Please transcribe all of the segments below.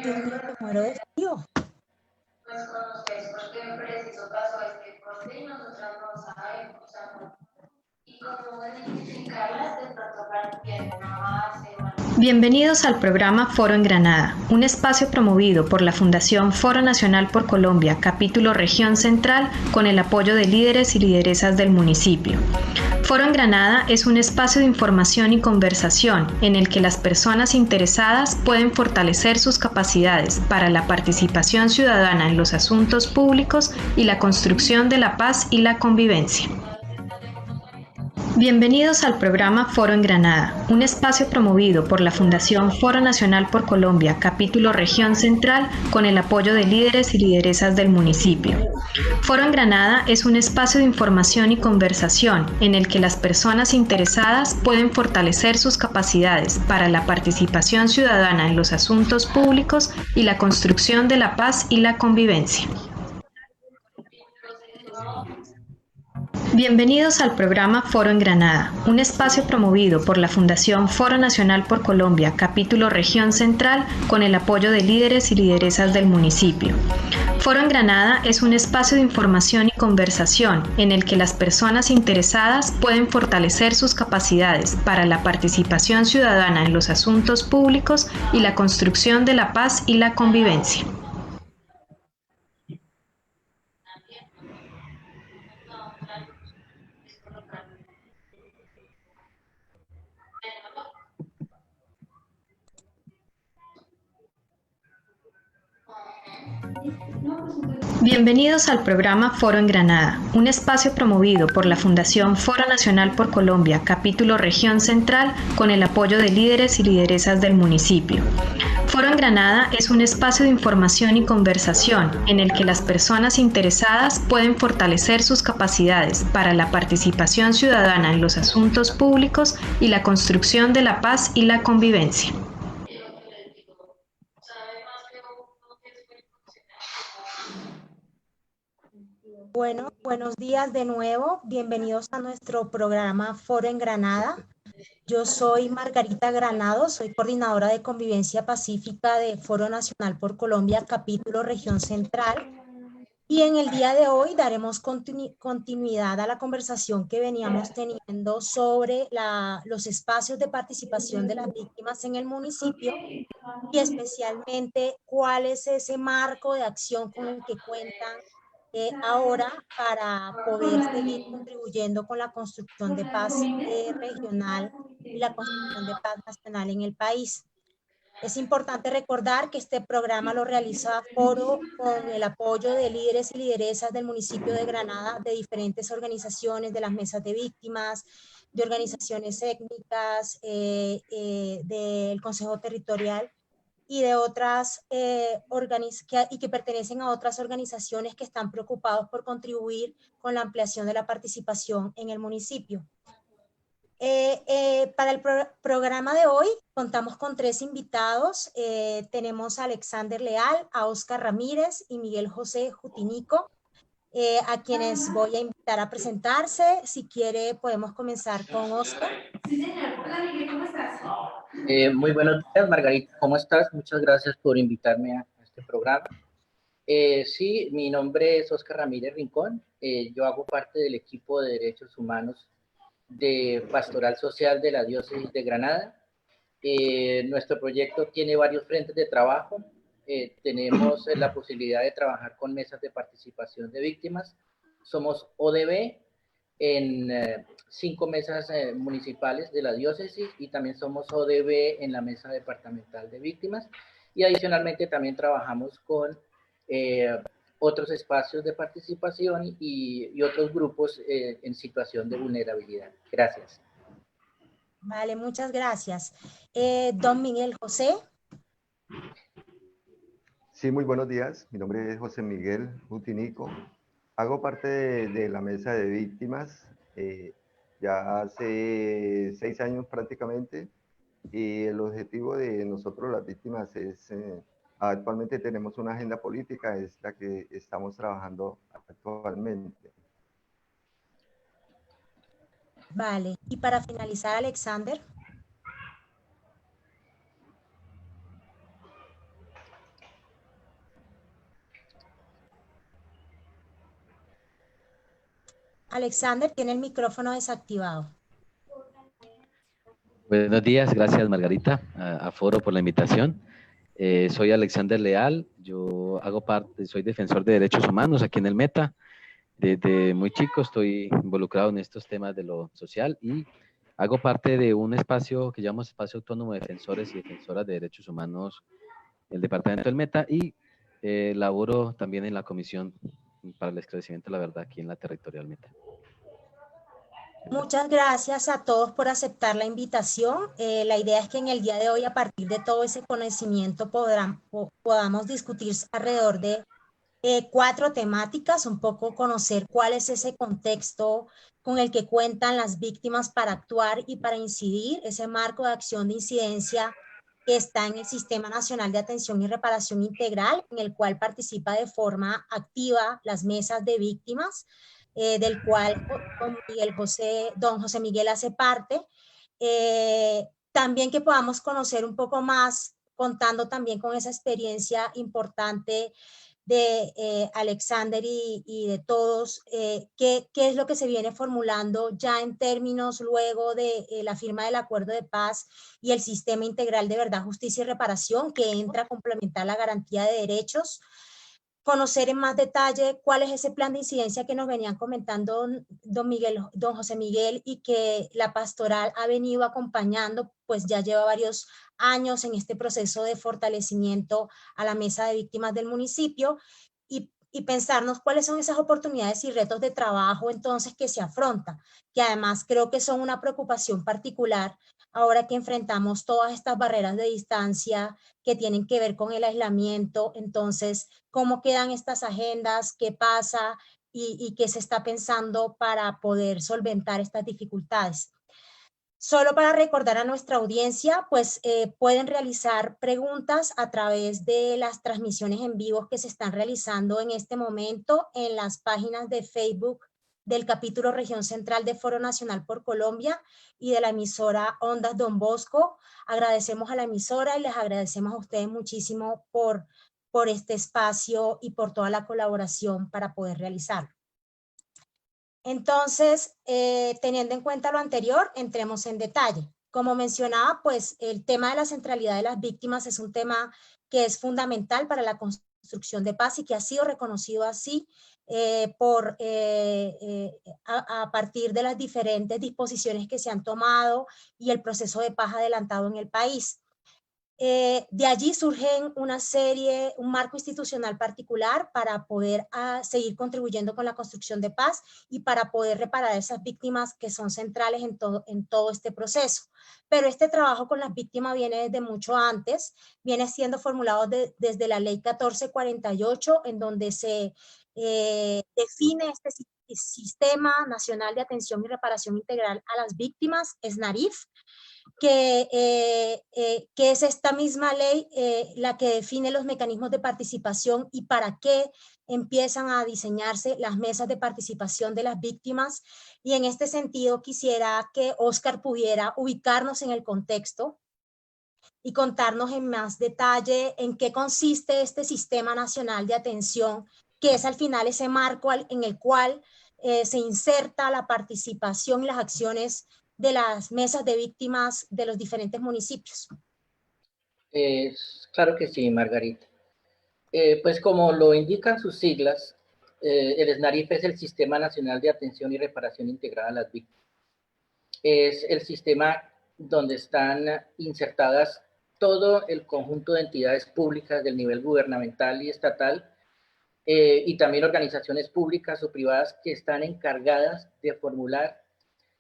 Dios mío, me muero de frío. Pues con ustedes, porque en preciso pasó este corte y nosotras no sabemos, o sea, y cómo identificarlas de pronto para que una base o algo. Bienvenidos al programa Foro en Granada, un espacio promovido por la Fundación Foro Nacional por Colombia, capítulo Región Central, con el apoyo de líderes y lideresas del municipio. Foro en Granada es un espacio de información y conversación en el que las personas interesadas pueden fortalecer sus capacidades para la participación ciudadana en los asuntos públicos y la construcción de la paz y la convivencia. Bienvenidos al programa Foro en Granada, un espacio promovido por la Fundación Foro Nacional por Colombia, capítulo Región Central, con el apoyo de líderes y lideresas del municipio. Foro en Granada es un espacio de información y conversación en el que las personas interesadas pueden fortalecer sus capacidades para la participación ciudadana en los asuntos públicos y la construcción de la paz y la convivencia. Bienvenidos al programa Foro en Granada, un espacio promovido por la Fundación Foro Nacional por Colombia, capítulo Región Central, con el apoyo de líderes y lideresas del municipio. Foro en Granada es un espacio de información y conversación en el que las personas interesadas pueden fortalecer sus capacidades para la participación ciudadana en los asuntos públicos y la construcción de la paz y la convivencia. Bienvenidos al programa Foro en Granada, un espacio promovido por la Fundación Foro Nacional por Colombia, capítulo Región Central, con el apoyo de líderes y lideresas del municipio. Foro en Granada es un espacio de información y conversación en el que las personas interesadas pueden fortalecer sus capacidades para la participación ciudadana en los asuntos públicos y la construcción de la paz y la convivencia. Bueno, buenos días de nuevo. Bienvenidos a nuestro programa Foro en Granada. Yo soy Margarita Granado, soy coordinadora de convivencia pacífica de Foro Nacional por Colombia, capítulo Región Central. Y en el día de hoy daremos continuidad a la conversación que veníamos teniendo sobre los espacios de participación de las víctimas en el municipio y especialmente cuál es ese marco de acción con el que cuentan ahora para poder seguir contribuyendo con la construcción de paz regional y la construcción de paz nacional en el país. Es importante recordar que este programa lo realiza Foro con el apoyo de líderes y lideresas del municipio de Granada, de diferentes organizaciones, de las mesas de víctimas, de organizaciones étnicas, del Consejo Territorial y de otras que pertenecen a otras organizaciones que están preocupados por contribuir con la ampliación de la participación en el municipio. Para el programa de hoy contamos con 3 invitados. Tenemos a Alexander Leal, a Oscar Ramírez y Miguel José Jutinico, a quienes voy a invitar a presentarse. Si quiere, podemos comenzar con Oscar. Sí, señor. Hola, Miguel, ¿cómo estás? Muy buenos días, Margarita. ¿Cómo estás? Muchas gracias por invitarme a este programa. Sí, mi nombre es Oscar Ramírez Rincón. Yo hago parte del equipo de Derechos Humanos de Pastoral Social de la Diócesis de Granada. Nuestro proyecto tiene varios frentes de trabajo. Tenemos la posibilidad de trabajar con mesas de participación de víctimas. Somos ODB en 5 mesas municipales de la diócesis y también somos ODB en la mesa departamental de víctimas, y adicionalmente también trabajamos con otros espacios de participación y otros grupos en situación de vulnerabilidad. Gracias. Vale, muchas gracias. Don Miguel José. Sí, muy buenos días. Mi nombre es José Miguel Jutinico. Hago parte de la mesa de víctimas ya hace 6 años prácticamente, y el objetivo de nosotros las víctimas es, actualmente tenemos una agenda política, es la que estamos trabajando actualmente. Vale, y para finalizar, Alexander. Alexander tiene el micrófono desactivado. Buenos días, gracias Margarita, a Foro por la invitación. Soy Alexander Leal, yo hago parte, soy defensor de derechos humanos aquí en el Meta. Desde muy chico estoy involucrado en estos temas de lo social y hago parte de un espacio que llamamos Espacio Autónomo de Defensores y Defensoras de Derechos Humanos del Departamento del Meta y laboro también en la Comisión para el Esclarecimiento de la Verdad aquí en la Territorial Meta. Muchas gracias a todos por aceptar la invitación. La idea es que en el día de hoy, a partir de todo ese conocimiento, podamos discutir alrededor de 4 temáticas, un poco conocer cuál es ese contexto con el que cuentan las víctimas para actuar y para incidir, ese marco de acción de incidencia que está en el Sistema Nacional de Atención y Reparación Integral, en el cual participa de forma activa las mesas de víctimas, del cual don José Miguel hace parte. También que podamos conocer un poco más, contando también con esa experiencia importante de Alexander y de todos, qué es lo que se viene formulando ya en términos luego de la firma del acuerdo de paz y el sistema integral de verdad, justicia y reparación, que entra a complementar la garantía de derechos. Conocer en más detalle cuál es ese plan de incidencia que nos venían comentando don José Miguel, y que la pastoral ha venido acompañando, pues ya lleva varios años en este proceso de fortalecimiento a la mesa de víctimas del municipio, y pensarnos cuáles son esas oportunidades y retos de trabajo entonces que se afrontan, que además creo que son una preocupación particular ahora que enfrentamos todas estas barreras de distancia que tienen que ver con el aislamiento. Entonces, ¿cómo quedan estas agendas? ¿Qué pasa? Y qué se está pensando para poder solventar estas dificultades. Solo para recordar a nuestra audiencia, pues pueden realizar preguntas a través de las transmisiones en vivo que se están realizando en este momento en las páginas de Facebook del capítulo Región Central de Foro Nacional por Colombia y de la emisora Ondas Don Bosco. Agradecemos a la emisora y les agradecemos a ustedes muchísimo por este espacio y por toda la colaboración para poder realizarlo. Entonces, teniendo en cuenta lo anterior, entremos en detalle. Como mencionaba, pues el tema de la centralidad de las víctimas es un tema que es fundamental para la construcción de paz y que ha sido reconocido así a partir de las diferentes disposiciones que se han tomado y el proceso de paz adelantado en el país. De allí surgen una serie, un marco institucional particular para poder seguir contribuyendo con la construcción de paz y para poder reparar a esas víctimas que son centrales en todo este proceso. Pero este trabajo con las víctimas viene desde mucho antes, viene siendo formulado desde la ley 1448, en donde se define este Sistema Nacional de Atención y Reparación Integral a las Víctimas, SNARIF, que es esta misma ley la que define los mecanismos de participación y para qué empiezan a diseñarse las mesas de participación de las víctimas. Y en este sentido quisiera que Óscar pudiera ubicarnos en el contexto y contarnos en más detalle en qué consiste este Sistema Nacional de Atención, que es al final ese marco en el cual se inserta la participación y las acciones de las mesas de víctimas de los diferentes municipios. Claro que sí, Margarita. Pues como lo indican sus siglas, el SNARIF es el Sistema Nacional de Atención y Reparación Integrada a las Víctimas. Es el sistema donde están insertadas todo el conjunto de entidades públicas del nivel gubernamental y estatal, y también organizaciones públicas o privadas que están encargadas de formular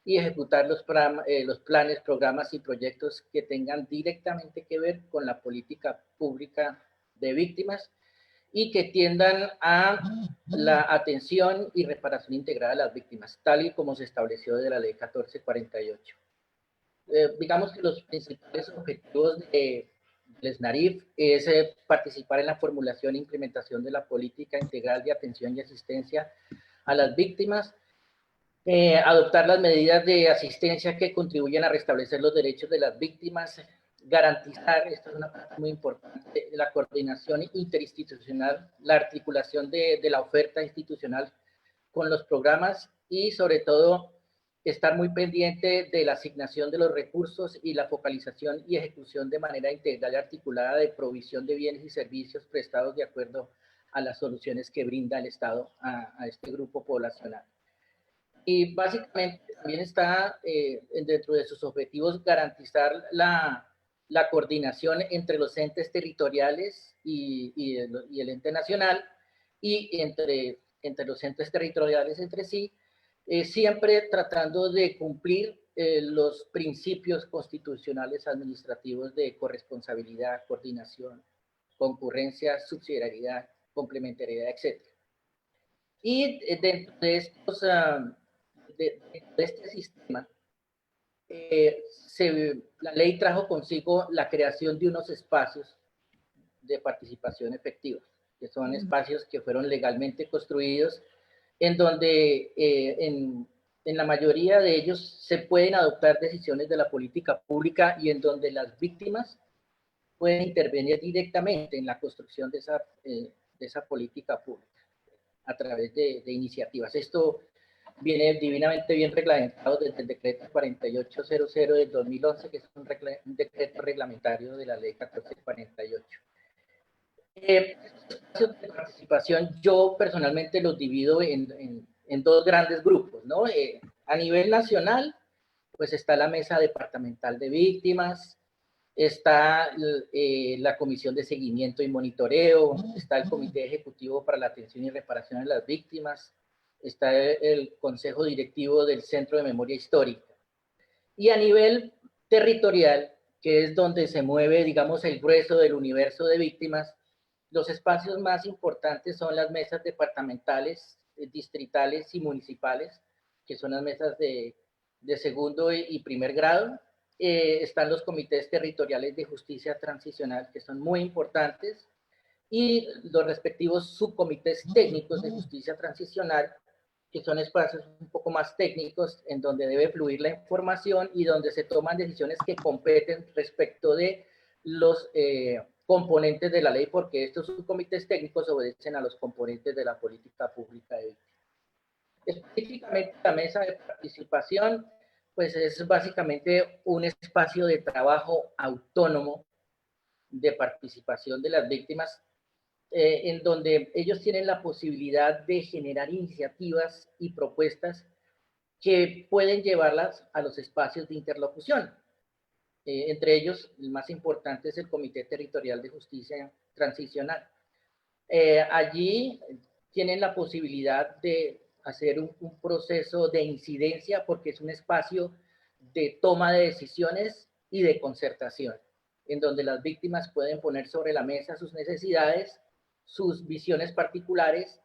y ejecutar los planes, programas y proyectos que tengan directamente que ver con la política pública de víctimas y que tiendan a la atención y reparación integrada a las víctimas, tal y como se estableció de la ley 1448. Digamos que los principales objetivos del SNARIF es participar en la formulación e implementación de la política integral de atención y asistencia a las víctimas, adoptar las medidas de asistencia que contribuyen a restablecer los derechos de las víctimas, garantizar, esto es una parte muy importante, la coordinación interinstitucional, la articulación de la oferta institucional con los programas y sobre todo estar muy pendiente de la asignación de los recursos y la focalización y ejecución de manera integral y articulada de provisión de bienes y servicios prestados de acuerdo a las soluciones que brinda el Estado a este grupo poblacional. Y básicamente también está dentro de sus objetivos garantizar la coordinación entre los entes territoriales y el ente nacional, y entre los entes territoriales entre sí, siempre tratando de cumplir los principios constitucionales administrativos de corresponsabilidad, coordinación, concurrencia, subsidiariedad, complementariedad, etc. Y dentro de estos... de este sistema, la ley trajo consigo la creación de unos espacios de participación efectiva, que son espacios que fueron legalmente construidos, en donde en la mayoría de ellos se pueden adoptar decisiones de la política pública y en donde las víctimas pueden intervenir directamente en la construcción de esa política pública a través de iniciativas. Esto viene divinamente bien reglamentado desde el decreto 4800 del 2011, que es un decreto reglamentario de la ley 1448. Espacios de participación, yo personalmente los divido en dos grandes grupos, ¿no? A nivel nacional, pues está la Mesa Departamental de Víctimas, está la Comisión de Seguimiento y Monitoreo, está el Comité Ejecutivo para la Atención y Reparación de las Víctimas, está el Consejo Directivo del Centro de Memoria Histórica. Y a nivel territorial, que es donde se mueve, digamos, el grueso del universo de víctimas, los espacios más importantes son las mesas departamentales, distritales y municipales, que son las mesas de segundo y primer grado. Están los comités territoriales de justicia transicional, que son muy importantes, y los respectivos subcomités técnicos de justicia transicional, que son espacios un poco más técnicos en donde debe fluir la información y donde se toman decisiones que competen respecto de los componentes de la ley, porque estos subcomités técnicos obedecen a los componentes de la política pública de víctimas. Específicamente la mesa de participación, pues es básicamente un espacio de trabajo autónomo de participación de las víctimas, en donde ellos tienen la posibilidad de generar iniciativas y propuestas que pueden llevarlas a los espacios de interlocución. Entre ellos, el más importante es el Comité Territorial de Justicia Transicional. Allí tienen la posibilidad de hacer un proceso de incidencia, porque es un espacio de toma de decisiones y de concertación, en donde las víctimas pueden poner sobre la mesa sus necesidades, sus visiones particulares,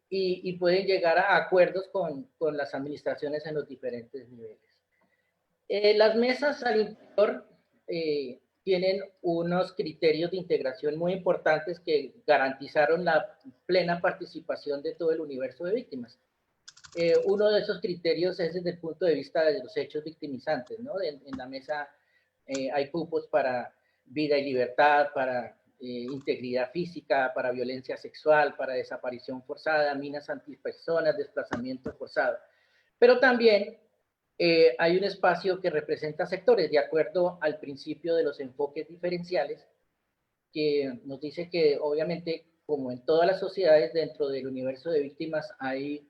y pueden llegar a acuerdos con las administraciones en los diferentes niveles. Las mesas al interior tienen unos criterios de integración muy importantes que garantizaron la plena participación de todo el universo de víctimas. Uno de esos criterios es desde el punto de vista de los hechos victimizantes, ¿no? En la mesa hay cupos para vida y libertad, para integridad física, para violencia sexual, para desaparición forzada, minas antipersonas, desplazamiento forzado. Pero también hay un espacio que representa sectores de acuerdo al principio de los enfoques diferenciales, que nos dice que obviamente, como en todas las sociedades, dentro del universo de víctimas hay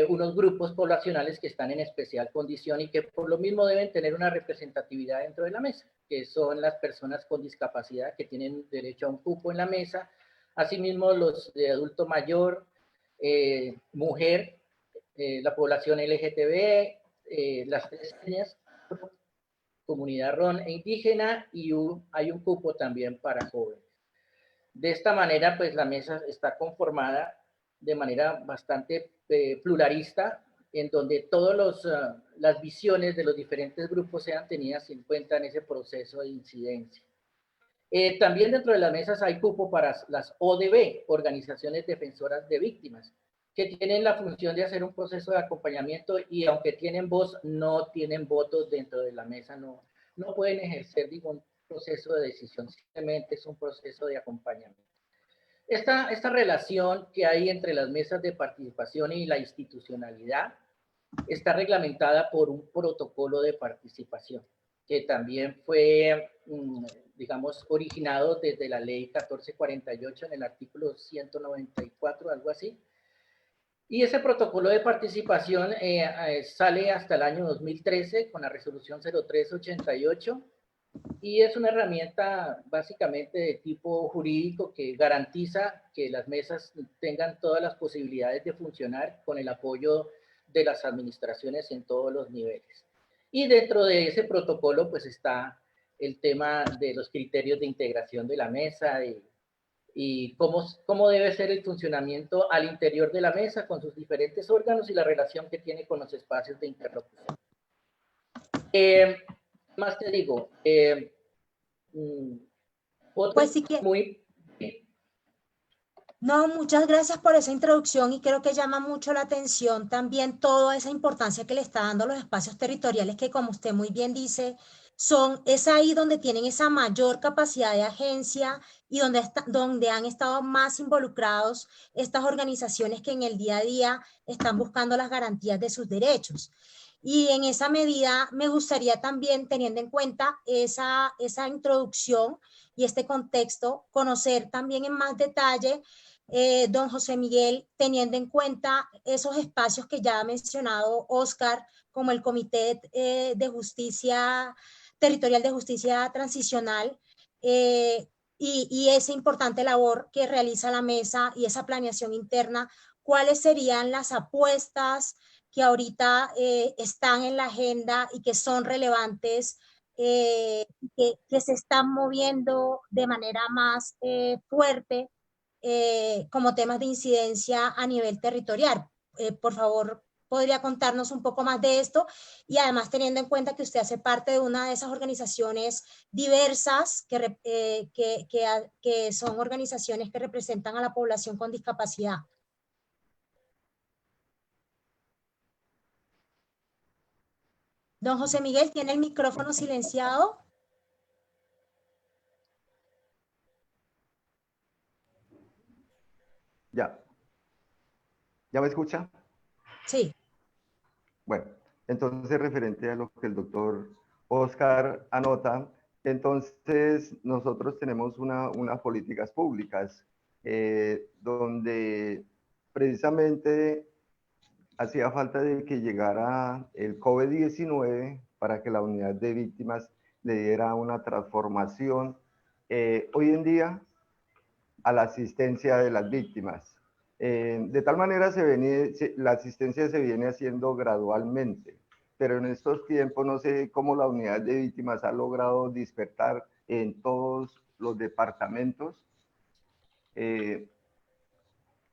unos grupos poblacionales que están en especial condición y que por lo mismo deben tener una representatividad dentro de la mesa, que son las personas con discapacidad que tienen derecho a un cupo en la mesa, asimismo los de adulto mayor, mujer, la población LGTB, las tres etnias, comunidad ron e indígena, y hay un cupo también para jóvenes. De esta manera, pues la mesa está conformada de manera bastante pluralista, en donde todas las visiones de los diferentes grupos sean tenidas en cuenta en ese proceso de incidencia. También dentro de las mesas hay cupo para las ODV, Organizaciones Defensoras de Víctimas, que tienen la función de hacer un proceso de acompañamiento, y aunque tienen voz, no tienen votos dentro de la mesa, no pueden ejercer ningún proceso de decisión, simplemente es un proceso de acompañamiento. Esta relación que hay entre las mesas de participación y la institucionalidad está reglamentada por un protocolo de participación, que también fue, digamos, originado desde la ley 1448 en el artículo 194, algo así. Y ese protocolo de participación sale hasta el año 2013 con la resolución 0388 y es una herramienta básicamente de tipo jurídico que garantiza que las mesas tengan todas las posibilidades de funcionar con el apoyo de las administraciones en todos los niveles. Y dentro de ese protocolo pues está el tema de los criterios de integración de la mesa y cómo debe ser el funcionamiento al interior de la mesa con sus diferentes órganos y la relación que tiene con los espacios de interlocución. Más te digo, Pues sí que... muy... No, muchas gracias por esa introducción y creo que llama mucho la atención también toda esa importancia que le está dando los espacios territoriales que, como usted muy bien dice, es ahí donde tienen esa mayor capacidad de agencia y donde han estado más involucrados estas organizaciones que en el día a día están buscando las garantías de sus derechos. Y en esa medida me gustaría también, teniendo en cuenta esa introducción y este contexto, conocer también en más detalle don José Miguel, teniendo en cuenta esos espacios que ya ha mencionado Oscar, como el Comité de Justicia Territorial de Justicia Transicional, y esa importante labor que realiza la mesa y esa planeación interna, ¿cuáles serían las apuestas que ahorita están en la agenda y que son relevantes, que se están moviendo de manera más fuerte como temas de incidencia a nivel territorial? Por favor, ¿podría contarnos un poco más de esto? Y además teniendo en cuenta que usted hace parte de una de esas organizaciones diversas que son organizaciones que representan a la población con discapacidad. Don José Miguel, ¿tiene el micrófono silenciado? Ya. ¿Ya me escucha? Sí. Bueno, entonces referente a lo que el doctor Oscar anota, entonces nosotros tenemos unas políticas públicas donde precisamente hacía falta de que llegara el COVID-19 para que la unidad de víctimas le diera una transformación hoy en día a la asistencia de las víctimas. De tal manera la asistencia se viene haciendo gradualmente, pero en estos tiempos no sé cómo la unidad de víctimas ha logrado despertar en todos los departamentos,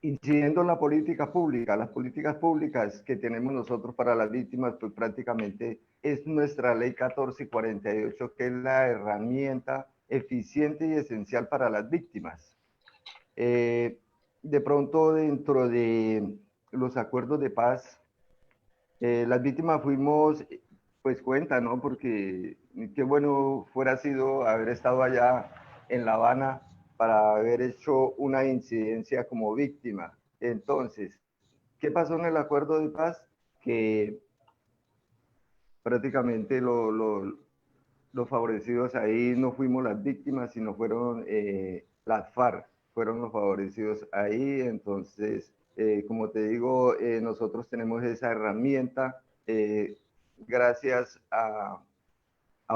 incidiendo en la política pública. Las políticas públicas que tenemos nosotros para las víctimas, pues prácticamente es nuestra ley 1448, que es la herramienta eficiente y esencial para las víctimas. De pronto dentro de los acuerdos de paz, las víctimas fuimos, pues cuenta, ¿no? Porque qué bueno fuera sido haber estado allá en La Habana para haber hecho una incidencia como víctima. Entonces, ¿qué pasó en el acuerdo de paz? Que prácticamente los favorecidos ahí no fuimos las víctimas, sino fueron las FARC, fueron los favorecidos ahí. Entonces, como te digo, nosotros tenemos esa herramienta gracias a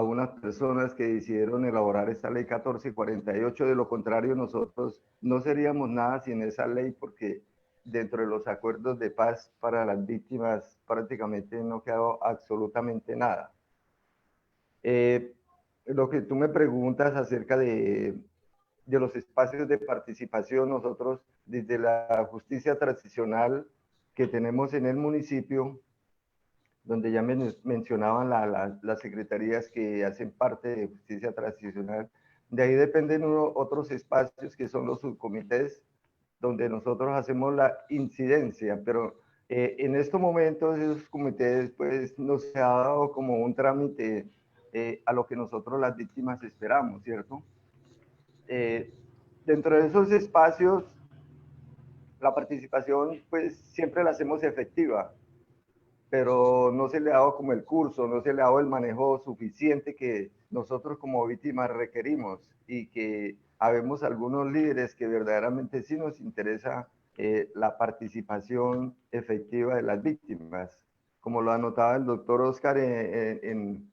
unas personas que decidieron elaborar esta ley 1448. De lo contrario, nosotros no seríamos nada sin esa ley, porque dentro de los acuerdos de paz para las víctimas prácticamente no quedó absolutamente nada. Lo que tú me preguntas acerca de los espacios de participación, nosotros desde la justicia transicional que tenemos en el municipio, donde ya mencionaban las secretarías que hacen parte de justicia transicional, de ahí dependen otros espacios que son los subcomités, donde nosotros hacemos la incidencia, pero en estos momentos esos comités pues no se ha dado como un trámite a lo que nosotros las víctimas esperamos, ¿cierto? Dentro de esos espacios, la participación pues siempre la hacemos efectiva. pero no se le ha dado como el curso, no se le ha dado el manejo suficiente que nosotros como víctimas requerimos, y que habemos algunos líderes que verdaderamente sí nos interesa la participación efectiva de las víctimas. Como lo anotaba el doctor Oscar en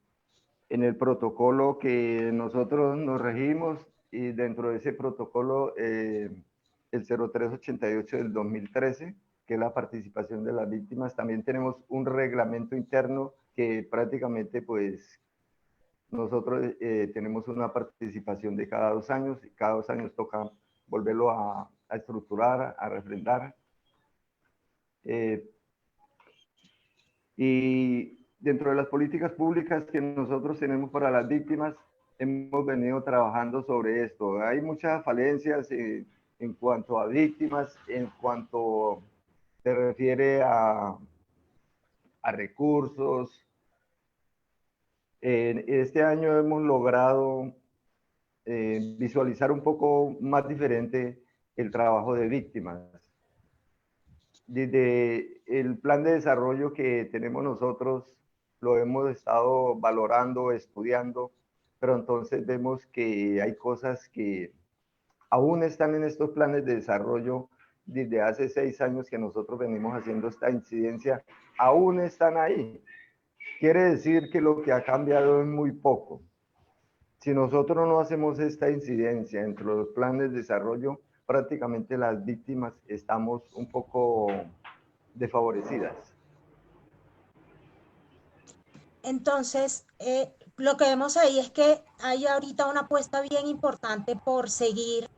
el protocolo que nosotros nos regimos, y dentro de ese protocolo el 0388 del 2013, que es la participación de las víctimas, también tenemos un reglamento interno que prácticamente pues nosotros tenemos una participación de cada 2 años, y cada 2 años toca volverlo a estructurar, a refrendar. Y dentro de las políticas públicas que nosotros tenemos para las víctimas, hemos venido trabajando sobre esto. Hay muchas falencias en cuanto a víctimas, en cuanto se refiere a recursos. Este año hemos logrado visualizar un poco más diferente el trabajo de víctimas. Desde el plan de desarrollo que tenemos nosotros, lo hemos estado valorando, estudiando, pero entonces vemos que hay cosas que aún están en estos planes de desarrollo desde hace 6 años que nosotros venimos haciendo esta incidencia, aún están ahí. Quiere decir que lo que ha cambiado es muy poco. Si nosotros no hacemos esta incidencia entre los planes de desarrollo, prácticamente las víctimas estamos un poco desfavorecidas. Entonces, lo que vemos ahí es que hay ahorita una apuesta bien importante por seguir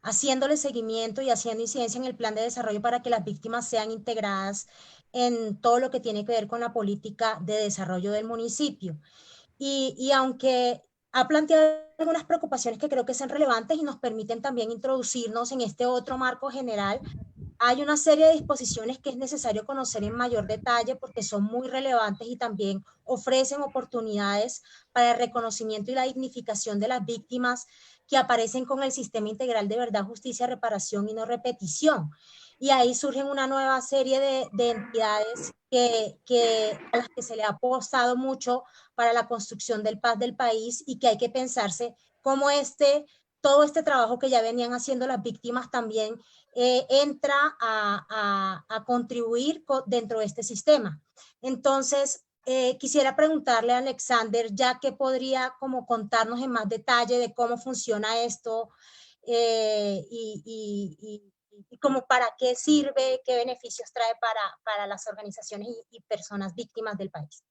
haciéndole seguimiento y haciendo incidencia en el plan de desarrollo para que las víctimas sean integradas en todo lo que tiene que ver con la política de desarrollo del municipio. Y aunque ha planteado algunas preocupaciones que creo que son relevantes y nos permiten también introducirnos en este otro marco general, hay una serie de disposiciones que es necesario conocer en mayor detalle porque son muy relevantes y también ofrecen oportunidades para el reconocimiento y la dignificación de las víctimas que aparecen con el Sistema Integral de Verdad, Justicia, Reparación y No Repetición. Y ahí surgen una nueva serie de entidades a las que se le ha apostado mucho para la construcción del paz del país, y que hay que pensarse cómo todo este trabajo que ya venían haciendo las víctimas también entra a contribuir dentro de este sistema. Entonces, quisiera preguntarle a Alexander, ya que podría como contarnos en más detalle de cómo funciona esto y como para qué sirve, qué beneficios trae para las organizaciones y personas víctimas del país.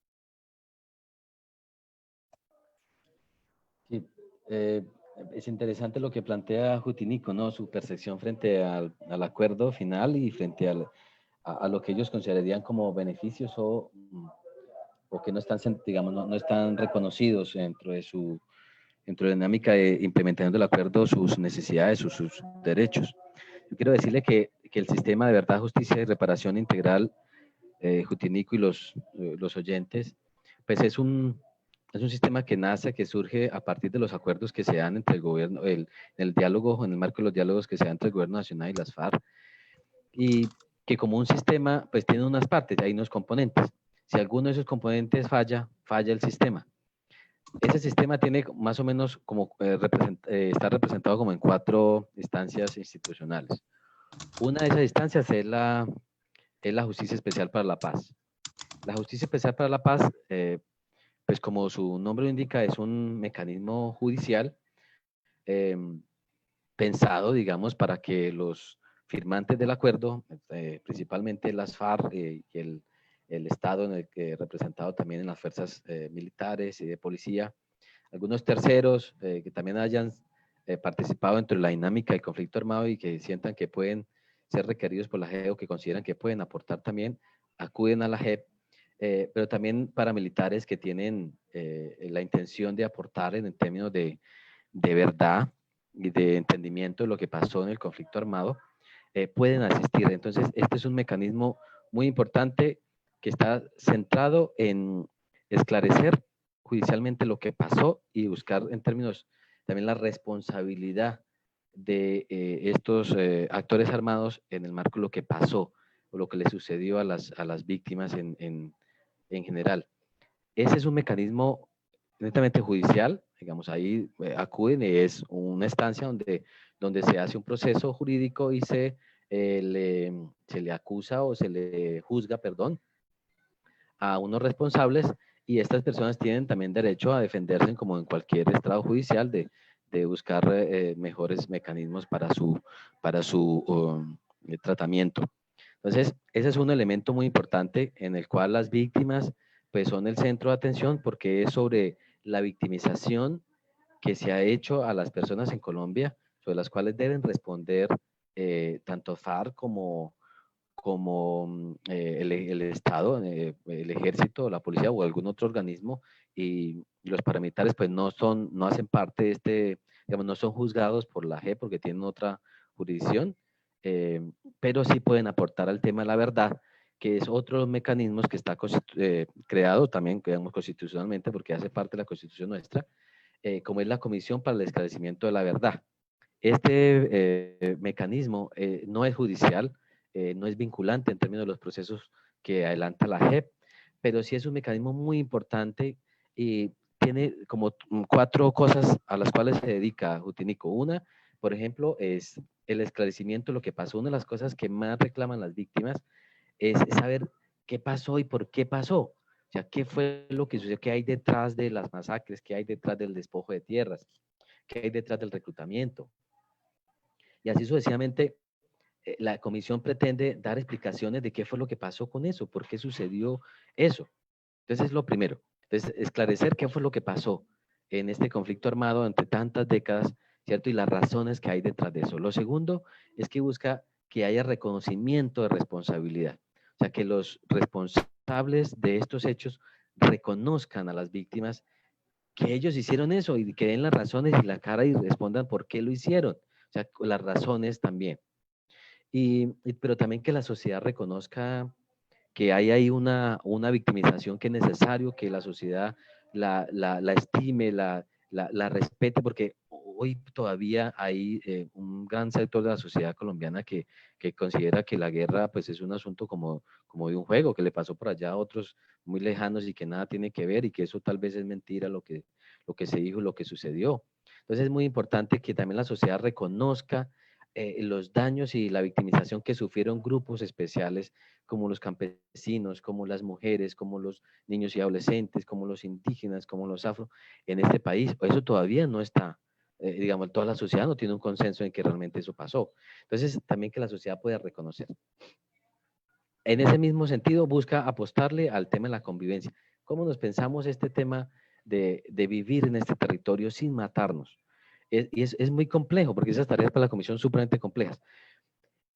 Sí, es interesante lo que plantea Jutinico, ¿no? Su percepción frente al acuerdo final y frente a lo que ellos considerarían como beneficios o que no están, digamos, no están reconocidos dentro de la dinámica de implementación del acuerdo, sus necesidades, sus derechos. Yo quiero decirle que el sistema de verdad, justicia y reparación integral, Jutinico y los oyentes, pues es un sistema que nace, que surge a partir de los acuerdos que se dan entre el gobierno, el diálogo, en el marco de los diálogos que se dan entre el gobierno nacional y las FARC, y que como un sistema, pues tiene unas partes, hay unos componentes. Si alguno de esos componentes falla el sistema. Ese sistema tiene más o menos como, está representado como en 4 instancias institucionales. Una de esas instancias es la Justicia Especial para la Paz. La Justicia Especial para la Paz, pues como su nombre lo indica, es un mecanismo judicial pensado, digamos, para que los firmantes del acuerdo, principalmente las FARC y el Estado en el que representado también en las fuerzas militares y de policía, algunos terceros que también hayan participado dentro de la dinámica del conflicto armado y que sientan que pueden ser requeridos por la JEP o que consideran que pueden aportar también, acuden a la JEP, pero también paramilitares que tienen la intención de aportar en términos de verdad y de entendimiento de lo que pasó en el conflicto armado, pueden asistir. Entonces, este es un mecanismo muy importante que está centrado en esclarecer judicialmente lo que pasó y buscar en términos también la responsabilidad de estos actores armados en el marco de lo que pasó o lo que le sucedió a las víctimas en general. Ese es un mecanismo netamente judicial, digamos, ahí acuden y es una instancia donde se hace un proceso jurídico y se le acusa o se le juzga, perdón, a unos responsables, y estas personas tienen también derecho a defenderse como en cualquier estrado judicial de buscar mejores mecanismos para su tratamiento. Entonces, ese es un elemento muy importante en el cual las víctimas pues son el centro de atención, porque es sobre la victimización que se ha hecho a las personas en Colombia, sobre las cuales deben responder tanto FARC como el Estado, el Ejército, la Policía o algún otro organismo, y los paramilitares pues no hacen parte de digamos, no son juzgados por la JEP porque tienen otra jurisdicción, pero sí pueden aportar al tema de la verdad, que es otro de los mecanismos que está creado también, digamos, constitucionalmente, porque hace parte de la Constitución nuestra, como es la Comisión para el Esclarecimiento de la Verdad. Este mecanismo no es judicial, no es vinculante en términos de los procesos que adelanta la JEP, pero sí es un mecanismo muy importante y tiene como 4 cosas a las cuales se dedica Jutinico. Una, por ejemplo, es el esclarecimiento de lo que pasó. Una de las cosas que más reclaman las víctimas es saber qué pasó y por qué pasó. O sea, qué fue lo que sucedió, qué hay detrás de las masacres, qué hay detrás del despojo de tierras, qué hay detrás del reclutamiento. Y así sucesivamente, la comisión pretende dar explicaciones de qué fue lo que pasó con eso, por qué sucedió eso. Entonces, es lo primero. Entonces, esclarecer qué fue lo que pasó en este conflicto armado entre tantas décadas, ¿cierto? Y las razones que hay detrás de eso. Lo segundo es que busca que haya reconocimiento de responsabilidad. O sea, que los responsables de estos hechos reconozcan a las víctimas que ellos hicieron eso y que den las razones y la cara y respondan por qué lo hicieron. O sea, las razones también. Pero también que la sociedad reconozca que hay ahí una victimización que es necesario, que la sociedad la estime, la respete, porque hoy todavía hay un gran sector de la sociedad colombiana que considera que la guerra pues es un asunto como de un juego, que le pasó por allá a otros muy lejanos y que nada tiene que ver y que eso tal vez es mentira lo que se dijo, lo que sucedió. Entonces es muy importante que también la sociedad reconozca los daños y la victimización que sufrieron grupos especiales como los campesinos, como las mujeres, como los niños y adolescentes, como los indígenas, como los afro en este país. Eso todavía no está, digamos, toda la sociedad no tiene un consenso en que realmente eso pasó. Entonces, también que la sociedad pueda reconocer. En ese mismo sentido, busca apostarle al tema de la convivencia. ¿Cómo nos pensamos este tema de vivir en este territorio sin matarnos? Es muy complejo, porque esas tareas para la comisión son supremamente complejas.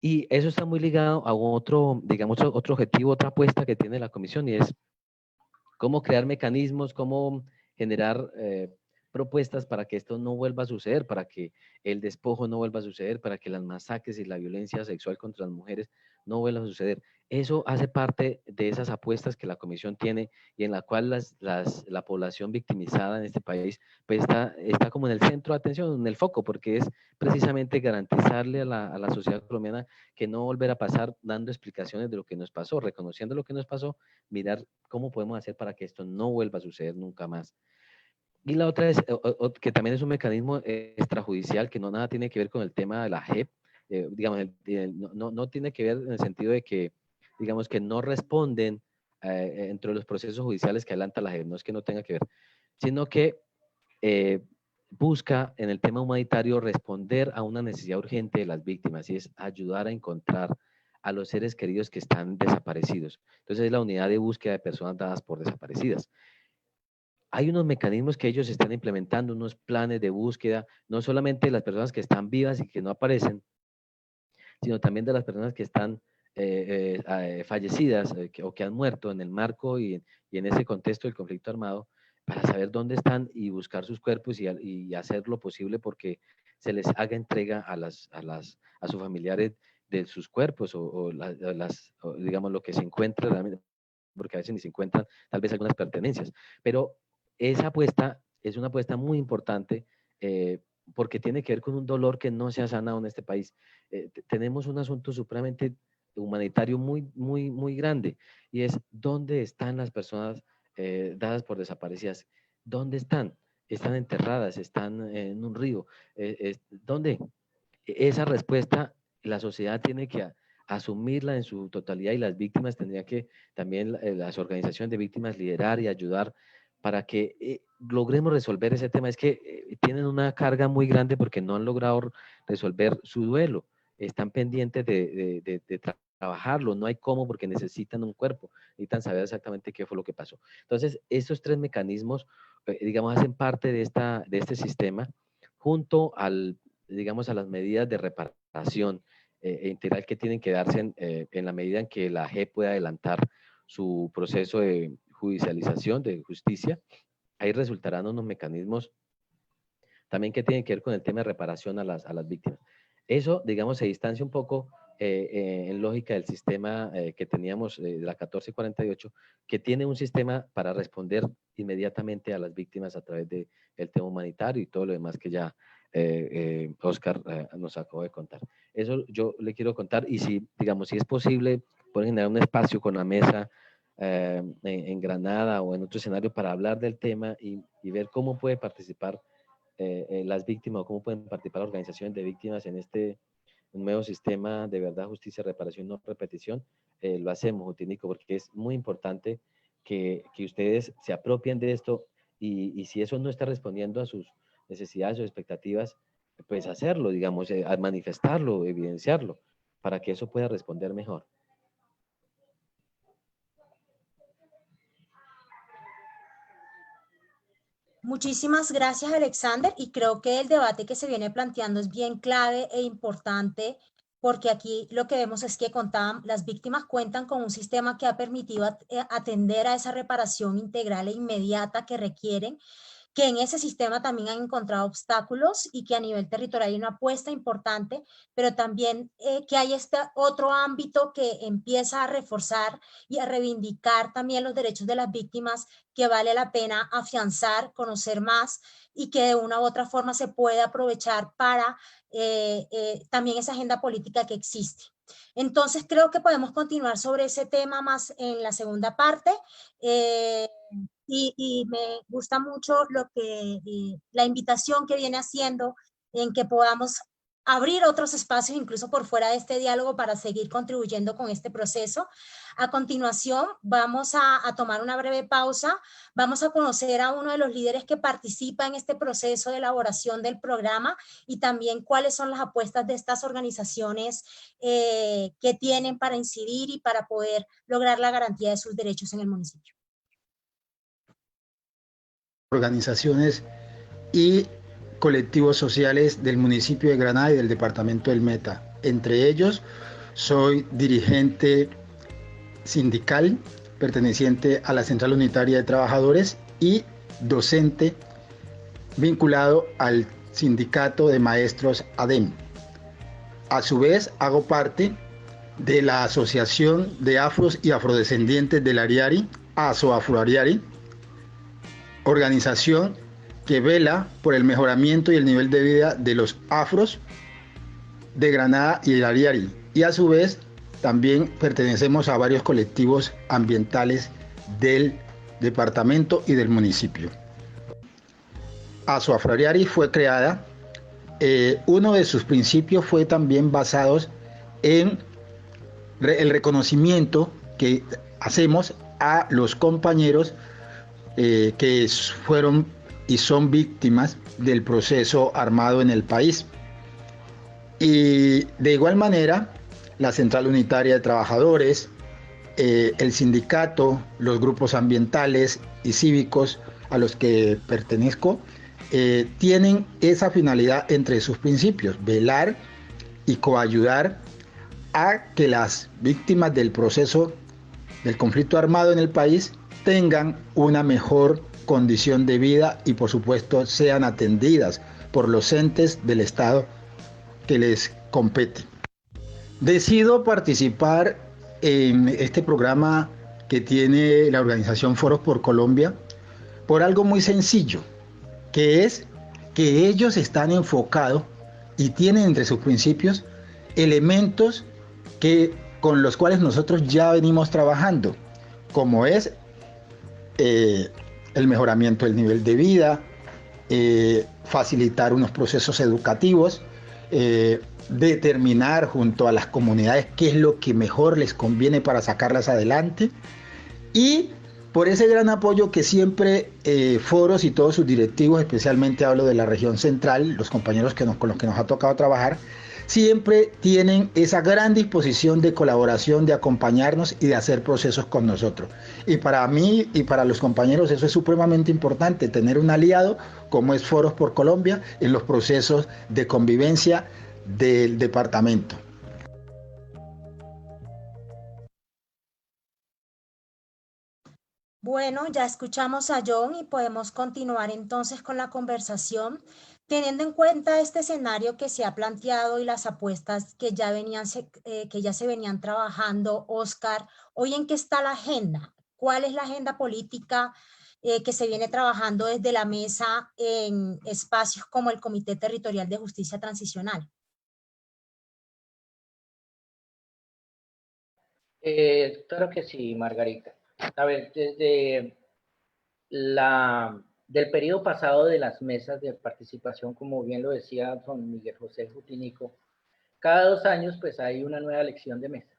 Y eso está muy ligado a otro, digamos, otro objetivo, otra apuesta que tiene la comisión, y es cómo crear mecanismos, cómo generar propuestas para que esto no vuelva a suceder, para que el despojo no vuelva a suceder, para que las masacres y la violencia sexual contra las mujeres no vuelvan a suceder. Eso hace parte de esas apuestas que la comisión tiene y en la cual la población victimizada en este país pues está como en el centro de atención, en el foco, porque es precisamente garantizarle a la sociedad colombiana que no volverá a pasar dando explicaciones de lo que nos pasó, reconociendo lo que nos pasó, mirar cómo podemos hacer para que esto no vuelva a suceder nunca más. Y la otra es, que también es un mecanismo extrajudicial que no nada tiene que ver con el tema de la JEP, digamos, no tiene que ver en el sentido de que, digamos, que no responden entre los procesos judiciales que adelanta la JEP, no es que no tenga que ver, sino que busca en el tema humanitario responder a una necesidad urgente de las víctimas y es ayudar a encontrar a los seres queridos que están desaparecidos. Entonces es la unidad de búsqueda de personas dadas por desaparecidas. Hay unos mecanismos que ellos están implementando, unos planes de búsqueda, no solamente de las personas que están vivas y que no aparecen, sino también de las personas que están fallecidas o que han muerto en el marco y en ese contexto del conflicto armado, para saber dónde están y buscar sus cuerpos y hacer lo posible porque se les haga entrega a sus familiares de sus cuerpos o digamos lo que se encuentra realmente, porque a veces ni se encuentran tal vez algunas pertenencias. Pero esa apuesta es una apuesta muy importante porque tiene que ver con un dolor que no se ha sanado en este país. Tenemos un asunto supremamente humanitario muy grande, y es ¿dónde están las personas dadas por desaparecidas? ¿Dónde están? Están enterradas, están en un río. ¿Dónde? Esa respuesta la sociedad tiene que asumirla en su totalidad, y las víctimas tendrían que también, las organizaciones de víctimas, liderar y ayudar para que logremos resolver ese tema. Es que tienen una carga muy grande porque no han logrado resolver su duelo, están pendientes de trabajarlo, no hay cómo porque necesitan un cuerpo, necesitan saber exactamente qué fue lo que pasó. Entonces, estos tres mecanismos, digamos, hacen parte de este sistema, junto digamos, a las medidas de reparación integral que tienen que darse en la medida en que la JEP pueda adelantar su proceso de judicialización, de justicia. Ahí resultarán unos mecanismos también que tienen que ver con el tema de reparación a las víctimas. Eso, digamos, se distancia un poco en lógica del sistema que teníamos de la 1448, que tiene un sistema para responder inmediatamente a las víctimas a través del tema humanitario y todo lo demás que ya Oscar nos acabó de contar. Eso yo le quiero contar, y si, digamos, si es posible, pueden generar un espacio con la mesa en Granada o en otro escenario para hablar del tema y ver cómo puede participar las víctimas, o cómo pueden participar organizaciones de víctimas en este nuevo sistema de verdad, justicia, reparación, no repetición. Lo hacemos, Utinico, porque es muy importante que ustedes se apropien de esto, y si eso no está respondiendo a sus necesidades o expectativas, pues hacerlo, digamos, manifestarlo, evidenciarlo, para que eso pueda responder mejor. Muchísimas gracias, Alexander, y creo que el debate que se viene planteando es bien clave e importante, porque aquí lo que vemos es que las víctimas cuentan con un sistema que ha permitido atender a esa reparación integral e inmediata que requieren, que en ese sistema también han encontrado obstáculos, y que a nivel territorial hay una apuesta importante, pero también que hay este otro ámbito que empieza a reforzar y a reivindicar también los derechos de las víctimas, que vale la pena afianzar, conocer más, y que de una u otra forma se puede aprovechar para también esa agenda política que existe. Entonces creo que podemos continuar sobre ese tema más en la segunda parte. Y me gusta mucho la invitación que viene haciendo, en que podamos abrir otros espacios, incluso por fuera de este diálogo, para seguir contribuyendo con este proceso. A continuación, vamos a tomar una breve pausa. Vamos a conocer a uno de los líderes que participa en este proceso de elaboración del programa, y también cuáles son las apuestas de estas organizaciones que tienen para incidir y para poder lograr la garantía de sus derechos en el municipio. Organizaciones y colectivos sociales del municipio de Granada y del departamento del Meta. Entre ellos, soy dirigente sindical perteneciente a la Central Unitaria de Trabajadores y docente vinculado al sindicato de maestros ADEM. A su vez, hago parte de la Asociación de Afros y Afrodescendientes del Ariari, ASOAFROAriari, organización que vela por el mejoramiento y el nivel de vida de los afros de Granada y el Ariari, y a su vez también pertenecemos a varios colectivos ambientales del departamento y del municipio. ASOAFROAriari fue creada, uno de sus principios fue también basados en el reconocimiento que hacemos a los compañeros que fueron y son víctimas del proceso armado en el país. Y de igual manera, la Central Unitaria de Trabajadores, el sindicato, los grupos ambientales y cívicos a los que pertenezco, tienen esa finalidad entre sus principios: velar y coayudar a que las víctimas del proceso del conflicto armado en el país tengan una mejor condición de vida y, por supuesto, sean atendidas por los entes del Estado que les compete. Decido participar en este programa que tiene la organización Foros por Colombia por algo muy sencillo, que es que ellos están enfocados y tienen entre sus principios elementos que con los cuales nosotros ya venimos trabajando, como es el mejoramiento del nivel de vida, facilitar unos procesos educativos, determinar junto a las comunidades qué es lo que mejor les conviene para sacarlas adelante, y por ese gran apoyo que siempre Foros y todos sus directivos, especialmente hablo de la región central, los compañeros con los que nos ha tocado trabajar, siempre tienen esa gran disposición de colaboración, de acompañarnos y de hacer procesos con nosotros. Y para mí y para los compañeros eso es supremamente importante, tener un aliado como es Foros por Colombia en los procesos de convivencia del departamento. Bueno, ya escuchamos a John y podemos continuar entonces con la conversación. Teniendo en cuenta este escenario que se ha planteado y las apuestas que que ya se venían trabajando, Oscar, ¿hoy en qué está la agenda? ¿Cuál es la agenda política que se viene trabajando desde la mesa en espacios como el Comité Territorial de Justicia Transicional? Claro que sí, Margarita. A ver, desde del periodo pasado de las mesas de participación, como bien lo decía don Miguel José Jutinico, cada 2 años pues hay una nueva elección de mesa.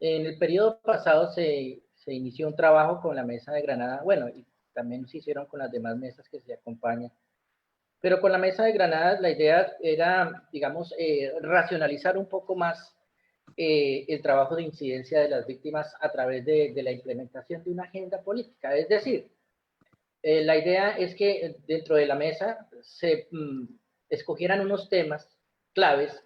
En el periodo pasado se inició un trabajo con la mesa de Granada, bueno, y también se hicieron con las demás mesas que se acompañan, pero con la mesa de Granada la idea era, digamos, racionalizar un poco más el trabajo de incidencia de las víctimas a través de la implementación de una agenda política. Es decir, la idea es que dentro de la mesa se escogieran unos temas claves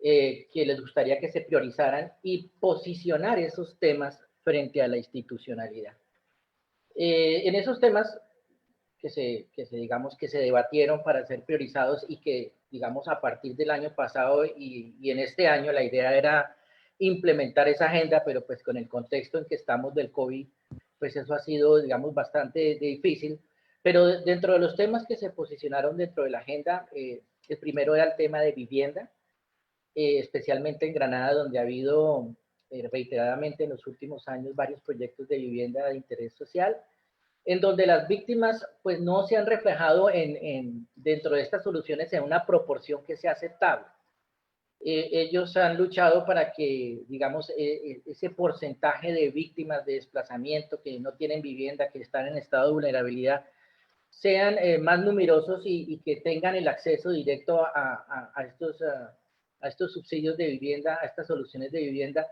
que les gustaría que se priorizaran y posicionar esos temas frente a la institucionalidad. En esos temas digamos, que se debatieron para ser priorizados y que, digamos, a partir del año pasado y en este año la idea era implementar esa agenda, pero pues con el contexto en que estamos del COVID, pues eso ha sido, digamos, bastante difícil. Pero dentro de los temas que se posicionaron dentro de la agenda, el primero era el tema de vivienda, especialmente en Granada, donde ha habido reiteradamente en los últimos años varios proyectos de vivienda de interés social, en donde las víctimas pues no se han reflejado dentro de estas soluciones en una proporción que sea aceptable. Ellos han luchado para que, digamos, ese porcentaje de víctimas de desplazamiento que no tienen vivienda, que están en estado de vulnerabilidad, sean más numerosos y que tengan el acceso directo a estos subsidios de vivienda, a estas soluciones de vivienda,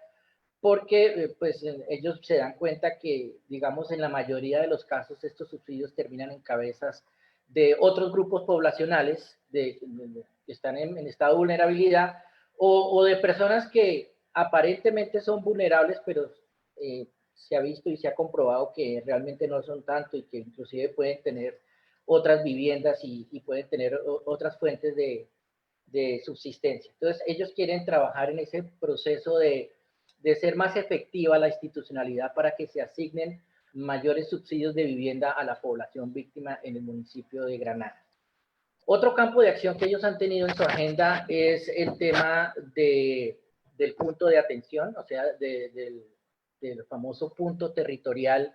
porque pues ellos se dan cuenta que, digamos, en la mayoría de los casos estos subsidios terminan en cabezas de otros grupos poblacionales que están en estado de vulnerabilidad o de personas que aparentemente son vulnerables, pero se ha visto y se ha comprobado que realmente no son tanto y que inclusive pueden tener otras viviendas y pueden tener otras fuentes de subsistencia. Entonces ellos quieren trabajar en ese proceso de ser más efectiva la institucionalidad para que se asignen mayores subsidios de vivienda a la población víctima en el municipio de Granada. Otro campo de acción que ellos han tenido en su agenda es el tema del punto de atención, o sea, del famoso punto territorial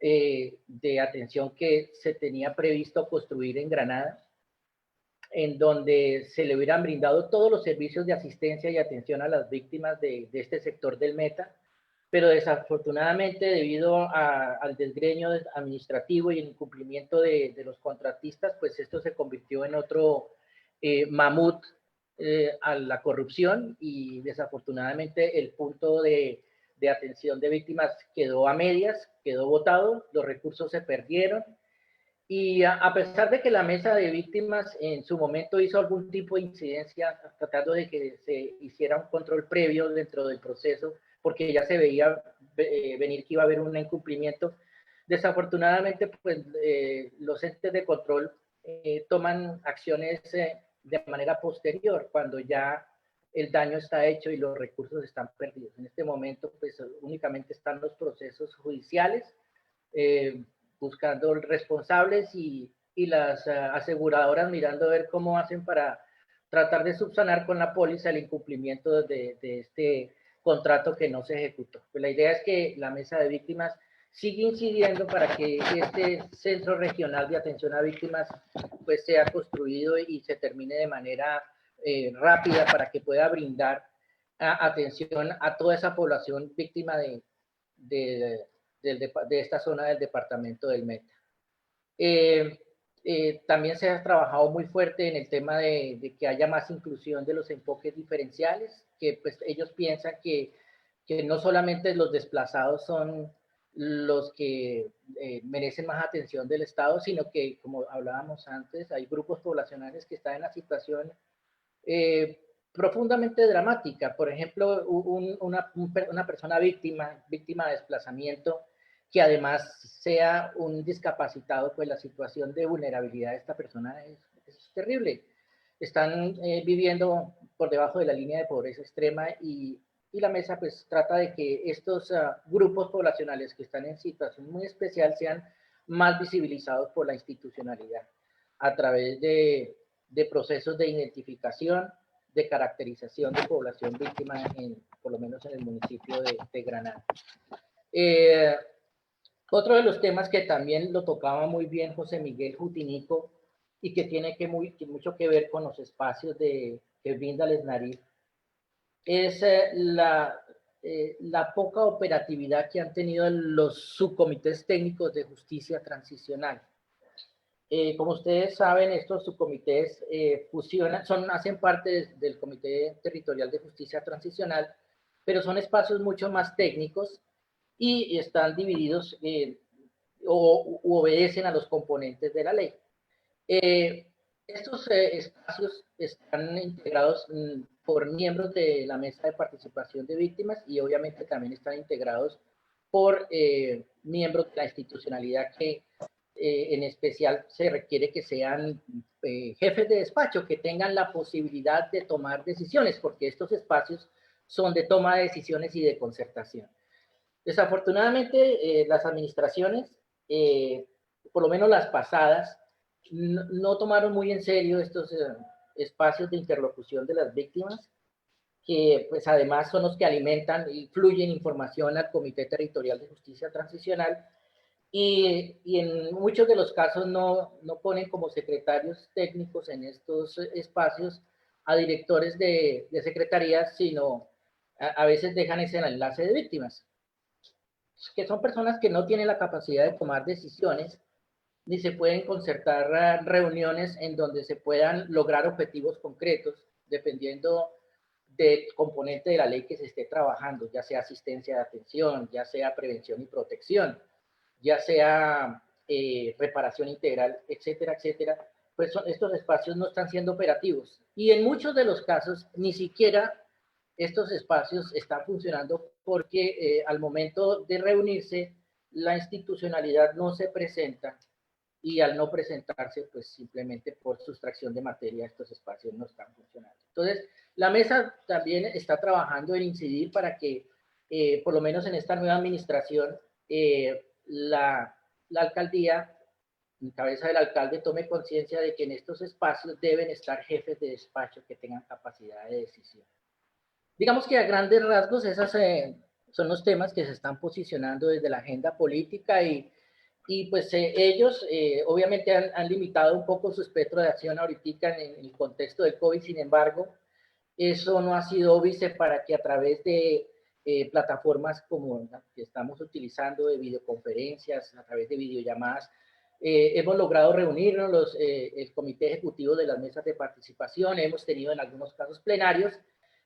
de atención que se tenía previsto construir en Granada, en donde se le hubieran brindado todos los servicios de asistencia y atención a las víctimas de este sector del Meta, pero desafortunadamente debido al desgreño administrativo y el incumplimiento de los contratistas, pues esto se convirtió en otro mamut a la corrupción y desafortunadamente el punto de atención de víctimas quedó a medias, quedó botado, los recursos se perdieron. Y a pesar de que la mesa de víctimas en su momento hizo algún tipo de incidencia tratando de que se hiciera un control previo dentro del proceso, porque ya se veía venir que iba a haber un incumplimiento, desafortunadamente pues los entes de control toman acciones de manera posterior, cuando ya el daño está hecho y los recursos están perdidos. En este momento pues únicamente están los procesos judiciales, buscando responsables y las aseguradoras mirando a ver cómo hacen para tratar de subsanar con la póliza el incumplimiento de contrato que no se ejecutó. Pues la idea es que la mesa de víctimas sigue incidiendo para que este centro regional de atención a víctimas pues sea construido y se termine de manera rápida para que pueda brindar atención a toda esa población víctima de esta zona del departamento del Meta. También se ha trabajado muy fuerte en el tema de que haya más inclusión de los enfoques diferenciales, que pues ellos piensan que no solamente los desplazados son los que merecen más atención del Estado, sino que, como hablábamos antes, hay grupos poblacionales que están en una situación profundamente dramática. Por ejemplo, una persona víctima de desplazamiento, que además sea un discapacitado, pues la situación de vulnerabilidad de esta persona es terrible. Están viviendo por debajo de la línea de pobreza extrema y la mesa pues trata de que estos grupos poblacionales que están en situación muy especial sean más visibilizados por la institucionalidad a través de procesos de identificación, de caracterización de población víctima, por lo menos en el municipio de Granada. Otro de los temas que también lo tocaba muy bien José Miguel Jutinico y que tiene mucho que ver con los espacios que brinda el SNARIF es la poca operatividad que han tenido los subcomités técnicos de justicia transicional. Como ustedes saben, estos subcomités hacen parte del Comité Territorial de Justicia Transicional, pero son espacios mucho más técnicos y están divididos u obedecen a los componentes de la ley. Estos espacios están integrados por miembros de la Mesa de Participación de Víctimas y obviamente también están integrados por miembros de la institucionalidad que en especial se requiere que sean jefes de despacho, que tengan la posibilidad de tomar decisiones, porque estos espacios son de toma de decisiones y de concertación. Desafortunadamente, las administraciones, por lo menos las pasadas, no tomaron muy en serio estos espacios de interlocución de las víctimas, que pues además son los que alimentan y fluyen información al Comité Territorial de Justicia Transicional, y en muchos de los casos no ponen como secretarios técnicos en estos espacios a directores de secretarías, sino a veces dejan ese enlace de víctimas, que son personas que no tienen la capacidad de tomar decisiones, ni se pueden concertar reuniones en donde se puedan lograr objetivos concretos, dependiendo del componente de la ley que se esté trabajando, ya sea asistencia de atención, ya sea prevención y protección, ya sea reparación integral, etcétera, etcétera. Pues estos espacios no están siendo operativos. Y en muchos de los casos, ni siquiera estos espacios están funcionando porque al momento de reunirse, la institucionalidad no se presenta y al no presentarse, pues simplemente por sustracción de materia, estos espacios no están funcionando. Entonces, la mesa también está trabajando en incidir para que, por lo menos en esta nueva administración, la alcaldía, en cabeza del alcalde, tome conciencia de que en estos espacios deben estar jefes de despacho que tengan capacidad de decisión. Digamos que a grandes rasgos esos son los temas que se están posicionando desde la agenda política y pues ellos obviamente han limitado un poco su espectro de acción ahorita en el contexto del COVID. Sin embargo, eso no ha sido óbice para que a través de plataformas como la que estamos utilizando de videoconferencias, a través de videollamadas, hemos logrado reunirnos el comité ejecutivo de las mesas de participación, hemos tenido en algunos casos plenarios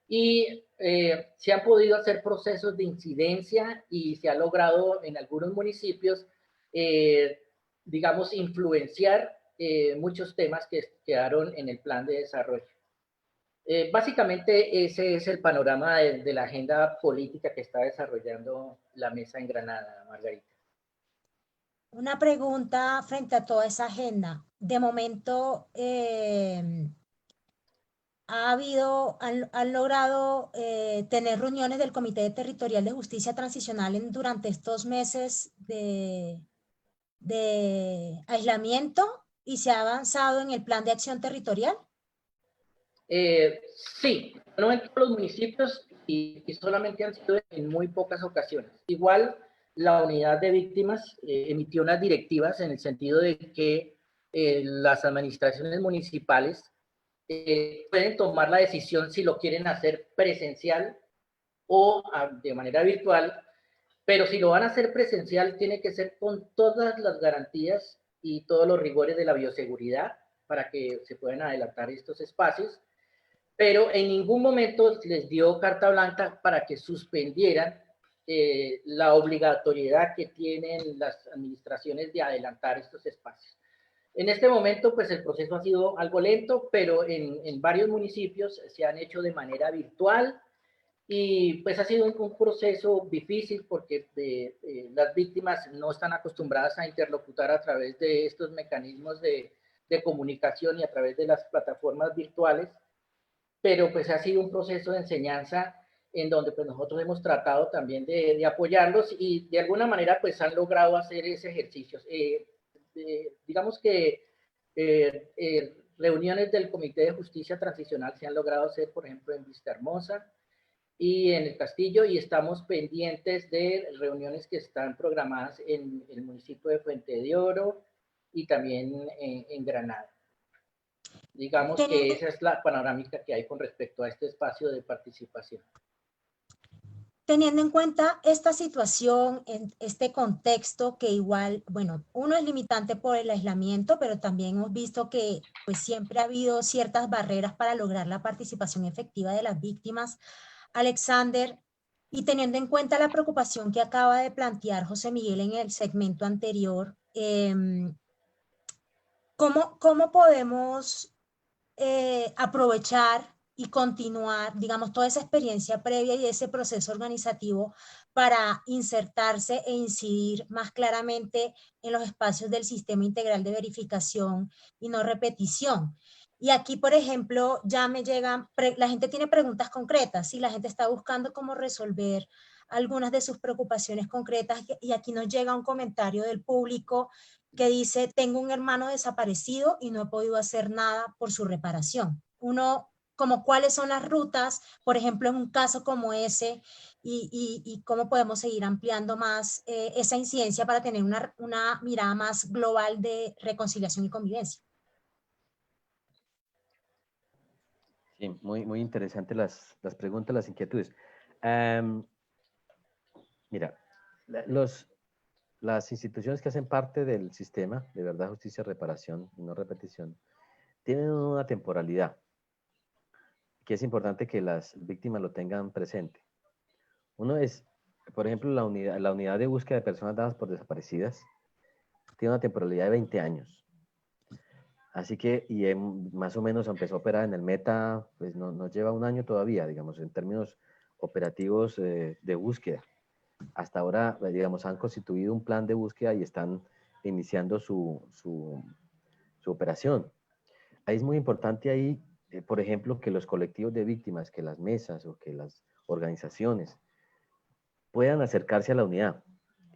y se han podido hacer procesos de incidencia y se ha logrado en algunos municipios digamos, influenciar muchos temas que quedaron en el plan de desarrollo. Básicamente ese es el panorama de la agenda política que está desarrollando la mesa en Granada, Margarita. Una pregunta frente a toda esa agenda. De momento, han logrado tener reuniones del Comité Territorial de Justicia Transicional durante estos meses de aislamiento y se ha avanzado en el plan de acción territorial? Sí, no en todos los municipios y solamente han sido en muy pocas ocasiones. Igual, la unidad de víctimas emitió unas directivas en el sentido de que las administraciones municipales pueden tomar la decisión si lo quieren hacer presencial o de manera virtual, pero si lo van a hacer presencial tiene que ser con todas las garantías y todos los rigores de la bioseguridad para que se puedan adelantar estos espacios, pero en ningún momento les dio carta blanca para que suspendieran la obligatoriedad que tienen las administraciones de adelantar estos espacios. En este momento, pues el proceso ha sido algo lento, pero en varios municipios se han hecho de manera virtual y pues ha sido un proceso difícil porque las víctimas no están acostumbradas a interlocutar a través de estos mecanismos de comunicación y a través de las plataformas virtuales, pero pues ha sido un proceso de enseñanza en donde pues nosotros hemos tratado también de apoyarlos y de alguna manera pues han logrado hacer ese ejercicio. Digamos que reuniones del Comité de Justicia Transicional se han logrado hacer, por ejemplo, en Vista Hermosa y en el Castillo, y estamos pendientes de reuniones que están programadas en el municipio de Fuente de Oro y también en Granada. Digamos que esa es la panorámica que hay con respecto a este espacio de participación. Teniendo en cuenta esta situación, en este contexto que igual, bueno, uno es limitante por el aislamiento, pero también hemos visto que pues siempre ha habido ciertas barreras para lograr la participación efectiva de las víctimas. Alexander, y teniendo en cuenta la preocupación que acaba de plantear José Miguel en el segmento anterior, ¿cómo podemos aprovechar y continuar, digamos, toda esa experiencia previa y ese proceso organizativo para insertarse e incidir más claramente en los espacios del sistema integral de verificación y no repetición? Y aquí, por ejemplo, ya me llegan, la gente tiene preguntas concretas, ¿sí? La gente está buscando cómo resolver algunas de sus preocupaciones concretas, y aquí nos llega un comentario del público que dice: tengo un hermano desaparecido y no he podido hacer nada por su reparación. Uno, como cuáles son las rutas, por ejemplo, en un caso como ese, y cómo podemos seguir ampliando más esa incidencia para tener una mirada más global de reconciliación y convivencia. Sí, muy interesantes las preguntas, las inquietudes. Mira, las instituciones que hacen parte del sistema de verdad, justicia, reparación y no repetición tienen una temporalidad que es importante que las víctimas lo tengan presente. Uno es, por ejemplo, la unidad de búsqueda de personas dadas por desaparecidas tiene una temporalidad de 20 años. Así que, más o menos empezó a operar en el Meta, pues nos lleva un año todavía, digamos, en términos operativos de búsqueda. Hasta ahora, digamos, han constituido un plan de búsqueda y están iniciando su operación. Ahí es muy importante ahí, por ejemplo, que los colectivos de víctimas, que las mesas o que las organizaciones puedan acercarse a la unidad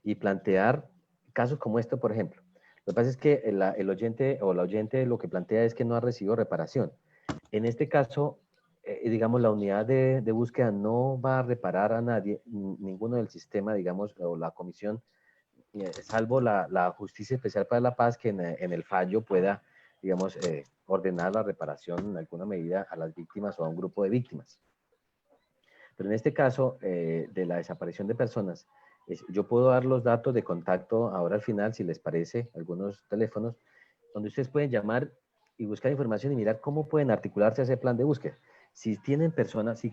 y plantear casos como esto, por ejemplo. Lo que pasa es que el oyente o la oyente lo que plantea es que no ha recibido reparación. En este caso, digamos, la unidad de búsqueda no va a reparar a nadie, ninguno del sistema, digamos, o la comisión, salvo la Justicia Especial para la Paz, que en el fallo pueda, digamos, ordenar la reparación en alguna medida a las víctimas o a un grupo de víctimas. Pero en este caso de la desaparición de personas, yo puedo dar los datos de contacto ahora al final, si les parece, algunos teléfonos, donde ustedes pueden llamar y buscar información y mirar cómo pueden articularse a ese plan de búsqueda. Si tienen personas, si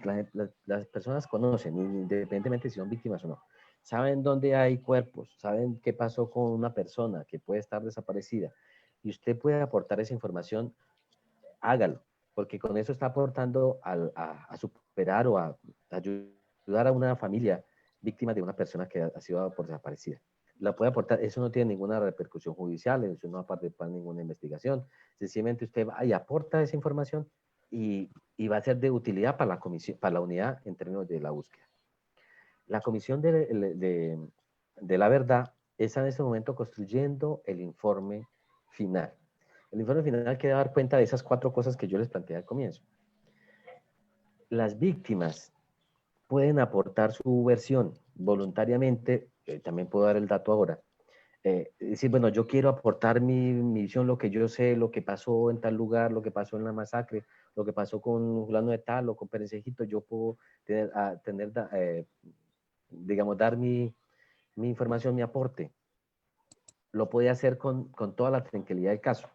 las personas conocen, independientemente si son víctimas o no, saben dónde hay cuerpos, saben qué pasó con una persona que puede estar desaparecida, y usted puede aportar esa información, hágalo, porque con eso está aportando a superar o a ayudar a una familia víctima de una persona que ha sido dada por desaparecida. La puede aportar, eso no tiene ninguna repercusión judicial, eso no va a participar en ninguna investigación, sencillamente usted va y aporta esa información y va a ser de utilidad para la comisión, para la unidad en términos de la búsqueda. La comisión de la verdad está en este momento construyendo el informe final. El informe final quiere dar cuenta de esas 4 cosas que yo les planteé al comienzo. Las víctimas pueden aportar su versión voluntariamente. También puedo dar el dato ahora. Decir, bueno, yo quiero aportar mi visión, lo que yo sé, lo que pasó en tal lugar, lo que pasó en la masacre, lo que pasó con fulano de tal o con Perecejito, yo puedo digamos, dar mi información, mi aporte. Lo puede hacer con toda la tranquilidad del caso.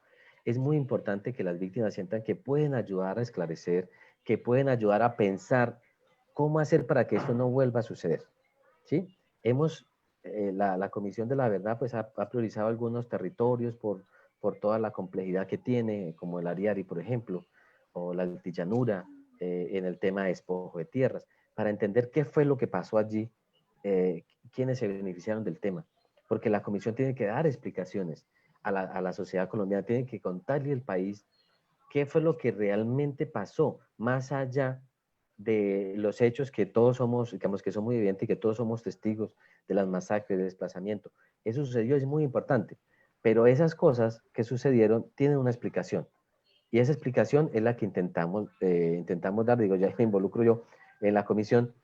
Es muy importante que las víctimas sientan que pueden ayudar a esclarecer, que pueden ayudar a pensar cómo hacer para que esto no vuelva a suceder, ¿sí? La Comisión de la Verdad pues ha priorizado algunos territorios por toda la complejidad que tiene, como el Ariari, por ejemplo, o la Altillanura, en el tema de despojo de tierras, para entender qué fue lo que pasó allí, quiénes se beneficiaron del tema, porque la Comisión tiene que dar explicaciones a la sociedad colombiana, tiene que contarle al país qué fue lo que realmente pasó, más allá de los hechos que todos somos, digamos que son muy evidentes y que todos somos testigos de las masacres, de desplazamiento. Eso sucedió, es muy importante, pero esas cosas que sucedieron tienen una explicación. Y esa explicación es la que intentamos dar, digo, ya me involucro yo en la comisión,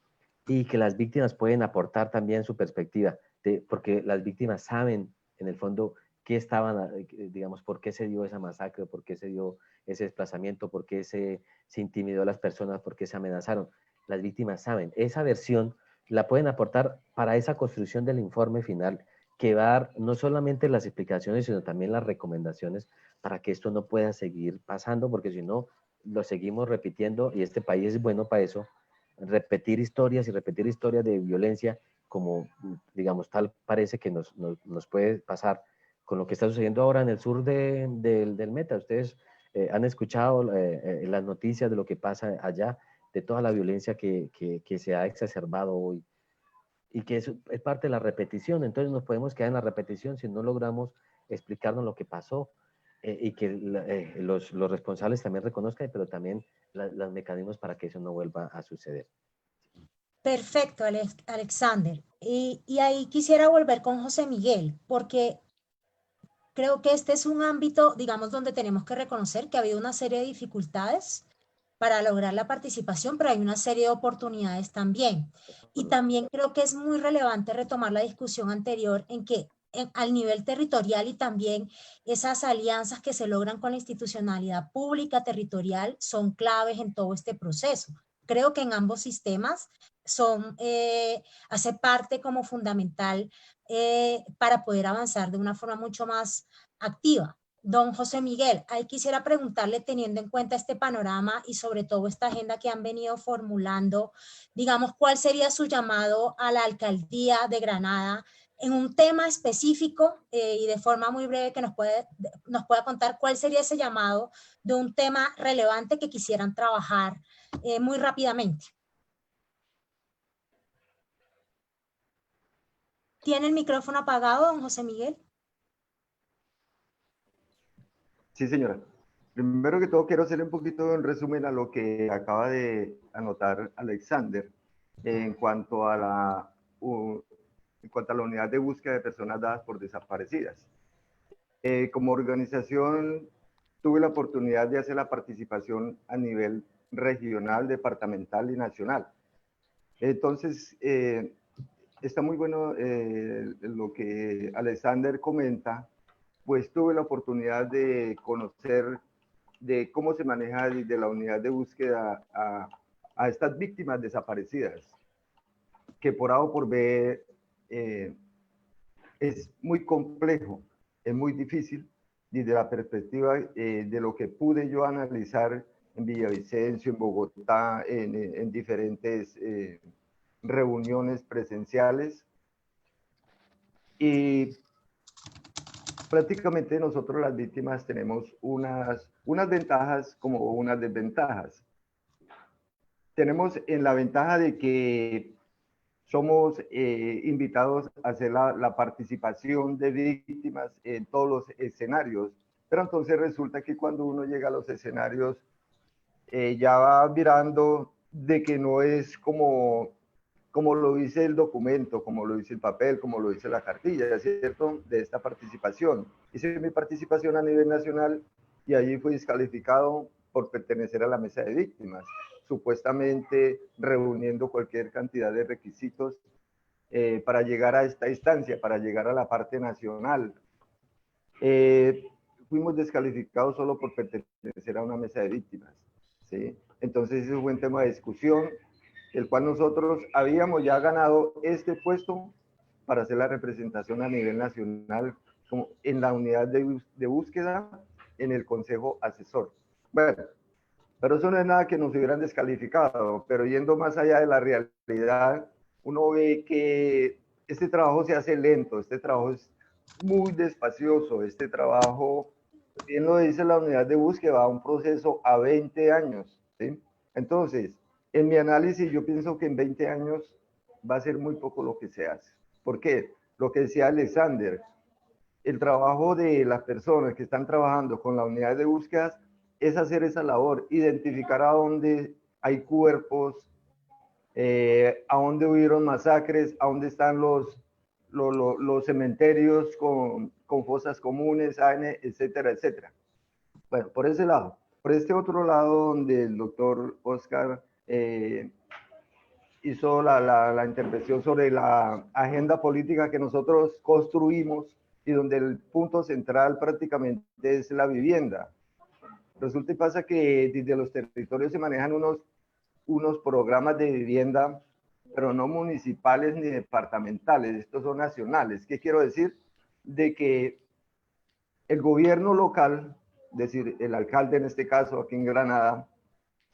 y que las víctimas pueden aportar también su perspectiva, porque las víctimas saben, en el fondo, qué estaban, digamos, por qué se dio esa masacre, por qué se dio ese desplazamiento, por qué se intimidó a las personas, por qué se amenazaron. Las víctimas saben. Esa versión la pueden aportar para esa construcción del informe final, que va a dar no solamente las explicaciones, sino también las recomendaciones para que esto no pueda seguir pasando, porque si no, lo seguimos repitiendo y este país es bueno para eso, repetir historias y repetir historias de violencia, como, digamos, tal parece que nos puede pasar con lo que está sucediendo ahora en el sur del Meta. Ustedes han escuchado las noticias de lo que pasa allá, de toda la violencia que se ha exacerbado hoy, y que es parte de la repetición. Entonces nos podemos quedar en la repetición si no logramos explicarnos lo que pasó, y que los responsables también reconozcan, pero también los mecanismos para que eso no vuelva a suceder. Perfecto, Alexander. Y ahí quisiera volver con José Miguel, porque creo que este es un ámbito, digamos, donde tenemos que reconocer que ha habido una serie de dificultades para lograr la participación, pero hay una serie de oportunidades también. Y también creo que es muy relevante retomar la discusión anterior en que al nivel territorial y también esas alianzas que se logran con la institucionalidad pública territorial son claves en todo este proceso. Creo que en ambos sistemas hace parte como fundamental para poder avanzar de una forma mucho más activa. Don José Miguel, ahí quisiera preguntarle, teniendo en cuenta este panorama y sobre todo esta agenda que han venido formulando, digamos, ¿cuál sería su llamado a la alcaldía de Granada en un tema específico, y de forma muy breve que nos pueda contar cuál sería ese llamado de un tema relevante que quisieran trabajar muy rápidamente? ¿Tiene el micrófono apagado, don José Miguel? Sí, señora. Primero que todo, quiero hacerle un poquito en resumen a lo que acaba de anotar Alexander en cuanto a la unidad de búsqueda de personas dadas por desaparecidas. Como organización, tuve la oportunidad de hacer la participación a nivel regional, departamental y nacional. Entonces, está muy bueno lo que Alexander comenta, pues tuve la oportunidad de conocer de cómo se maneja desde la unidad de búsqueda a estas víctimas desaparecidas, que por A o por B es muy complejo, es muy difícil desde la perspectiva de lo que pude yo analizar en Villavicencio, en Bogotá, en diferentes reuniones presenciales. Y prácticamente nosotros las víctimas tenemos unas ventajas como unas desventajas. Tenemos en la ventaja de que somos invitados a hacer la participación de víctimas en todos los escenarios, pero entonces resulta que cuando uno llega a los escenarios ya va mirando de que no es como lo dice el documento, como lo dice el papel, como lo dice la cartilla, ¿cierto? De esta participación. Hice mi participación a nivel nacional y allí fui descalificado por pertenecer a la mesa de víctimas. supuestamente reuniendo cualquier cantidad de requisitos para llegar a esta instancia, para llegar a la parte nacional. Fuimos descalificados solo por pertenecer a una mesa de víctimas, ¿sí? Entonces eso fue un tema de discusión, el cual nosotros habíamos ya ganado este puesto para hacer la representación a nivel nacional como en la unidad de búsqueda en el Consejo Asesor. Bueno, pero eso no es nada que nos hubieran descalificado, pero yendo más allá de la realidad, uno ve que este trabajo se hace lento, este trabajo es muy despacioso, este trabajo, bien lo dice la unidad de búsqueda, va a un proceso a 20 años, ¿sí? Entonces, en mi análisis yo pienso que en 20 años va a ser muy poco lo que se hace. ¿Por qué? Lo que decía Alexander, el trabajo de las personas que están trabajando con la unidad de búsquedas es hacer esa labor, identificar a dónde hay cuerpos, a dónde hubieron masacres, a dónde están los cementerios con fosas comunes, AN, etcétera, etcétera. Bueno, por ese lado. Por este otro lado, donde el doctor Oscar hizo la intervención sobre la agenda política que nosotros construimos y donde el punto central prácticamente es la vivienda. Resulta y pasa que desde los territorios se manejan unos programas de vivienda, pero no municipales ni departamentales, estos son nacionales. ¿Qué quiero decir? De que el gobierno local, es decir, el alcalde en este caso aquí en Granada,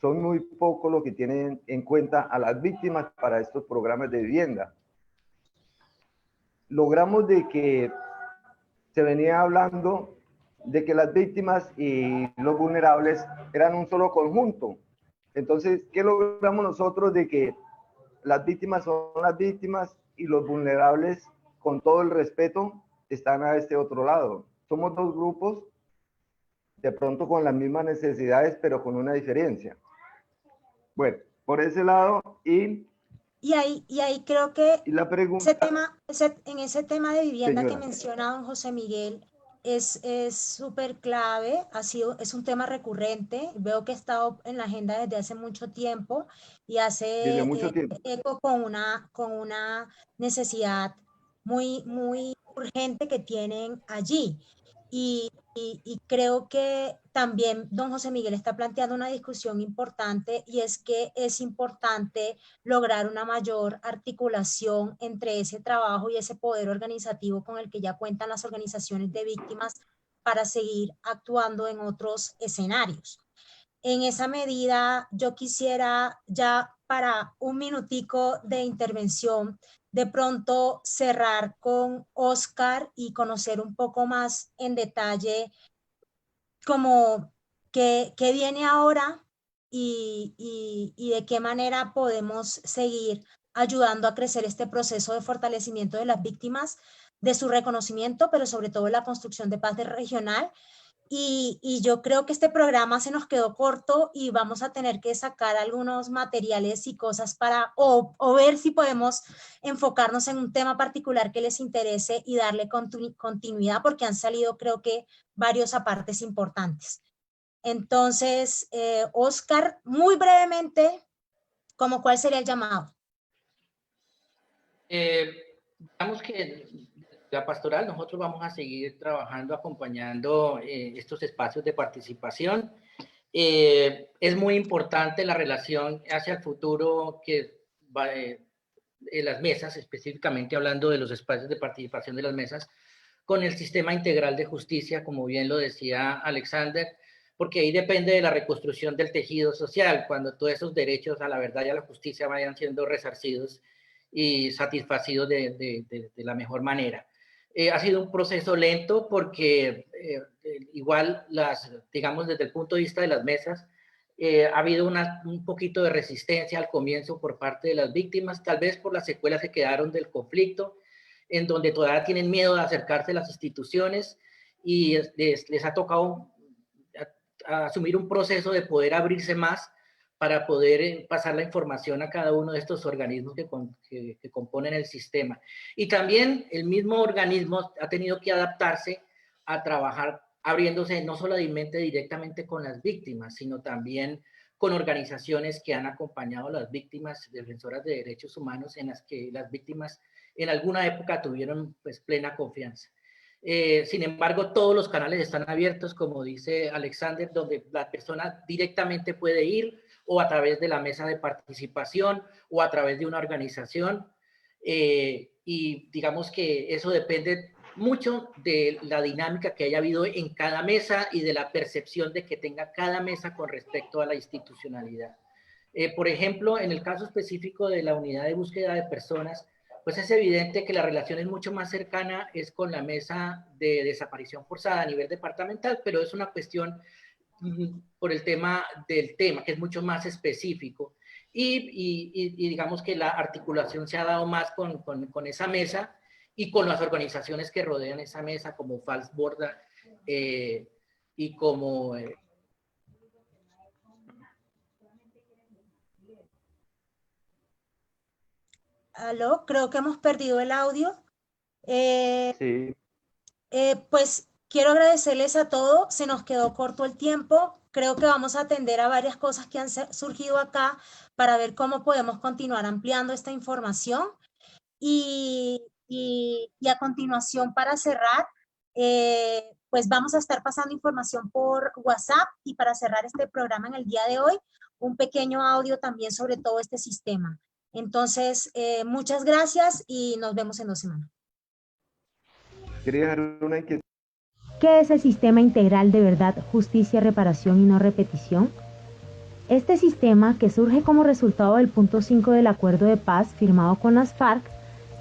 son muy pocos los que tienen en cuenta a las víctimas para estos programas de vivienda. Logramos de que se venía hablando de que las víctimas y los vulnerables eran un solo conjunto. Entonces, ¿qué logramos nosotros? De que las víctimas son las víctimas y los vulnerables, con todo el respeto, están a este otro lado. Somos dos grupos, de pronto con las mismas necesidades, pero con una diferencia. Bueno, por ese lado, y ahí creo que la pregunta, en ese tema de vivienda, señora, que menciona don José Miguel, es súper clave, es un tema recurrente, veo que ha estado en la agenda desde hace mucho tiempo y hace desde mucho tiempo. eco con una necesidad muy, muy urgente que tienen allí. Y creo que también don José Miguel está planteando una discusión importante, y es que es importante lograr una mayor articulación entre ese trabajo y ese poder organizativo con el que ya cuentan las organizaciones de víctimas para seguir actuando en otros escenarios. En esa medida, yo quisiera, ya para un minutico de intervención, de pronto cerrar con Oscar y conocer un poco más en detalle como qué viene ahora y de qué manera podemos seguir ayudando a crecer este proceso de fortalecimiento de las víctimas, de su reconocimiento, pero sobre todo la construcción de paz regional. Y yo creo que este programa se nos quedó corto y vamos a tener que sacar algunos materiales y cosas para, o ver si podemos enfocarnos en un tema particular que les interese y darle continuidad, porque han salido, creo que, varios apartes importantes. Entonces, Oscar, muy brevemente, ¿cómo cuál sería el llamado? Digamos que la pastoral, nosotros vamos a seguir trabajando, acompañando estos espacios de participación. Es muy importante la relación hacia el futuro que va, las mesas, específicamente hablando de los espacios de participación de las mesas, con el sistema integral de justicia, como bien lo decía Alexander, porque ahí depende de la reconstrucción del tejido social, cuando todos esos derechos a la verdad y a la justicia vayan siendo resarcidos y satisfacidos de la mejor manera. Ha sido un proceso lento porque igual, digamos, desde el punto de vista de las mesas, ha habido un poquito de resistencia al comienzo por parte de las víctimas, tal vez por las secuelas que quedaron del conflicto, en donde todavía tienen miedo de acercarse a las instituciones y les ha tocado asumir un proceso de poder abrirse más para poder pasar la información a cada uno de estos organismos que componen el sistema. Y también el mismo organismo ha tenido que adaptarse a trabajar abriéndose no solamente directamente con las víctimas, sino también con organizaciones que han acompañado a las víctimas defensoras de derechos humanos, en las que las víctimas en alguna época tuvieron pues plena confianza. Sin embargo, todos los canales están abiertos, como dice Alexander, donde la persona directamente puede ir, o a través de la mesa de participación, o a través de una organización, y digamos que eso depende mucho de la dinámica que haya habido en cada mesa y de la percepción de que tenga cada mesa con respecto a la institucionalidad. Por ejemplo, en el caso específico de la unidad de búsqueda de personas, pues es evidente que la relación es mucho más cercana es con la mesa de desaparición forzada a nivel departamental, pero es una cuestión por el tema del tema, que es mucho más específico. Y digamos que la articulación se ha dado más con esa mesa y con las organizaciones que rodean esa mesa, como Falsborda y como... Aló, creo que hemos perdido el audio. Sí. Pues quiero agradecerles a todos, se nos quedó corto el tiempo, creo que vamos a atender a varias cosas que han surgido acá para ver cómo podemos continuar ampliando esta información y a continuación para cerrar, pues vamos a estar pasando información por WhatsApp y para cerrar este programa en el día de hoy, un pequeño audio también sobre todo este sistema. Entonces, muchas gracias y nos vemos en 2 semanas. Quería dejar una inquietud. ¿Qué es el Sistema Integral de Verdad, Justicia, Reparación y No Repetición? Este sistema, que surge como resultado del punto 5 del Acuerdo de Paz firmado con las FARC,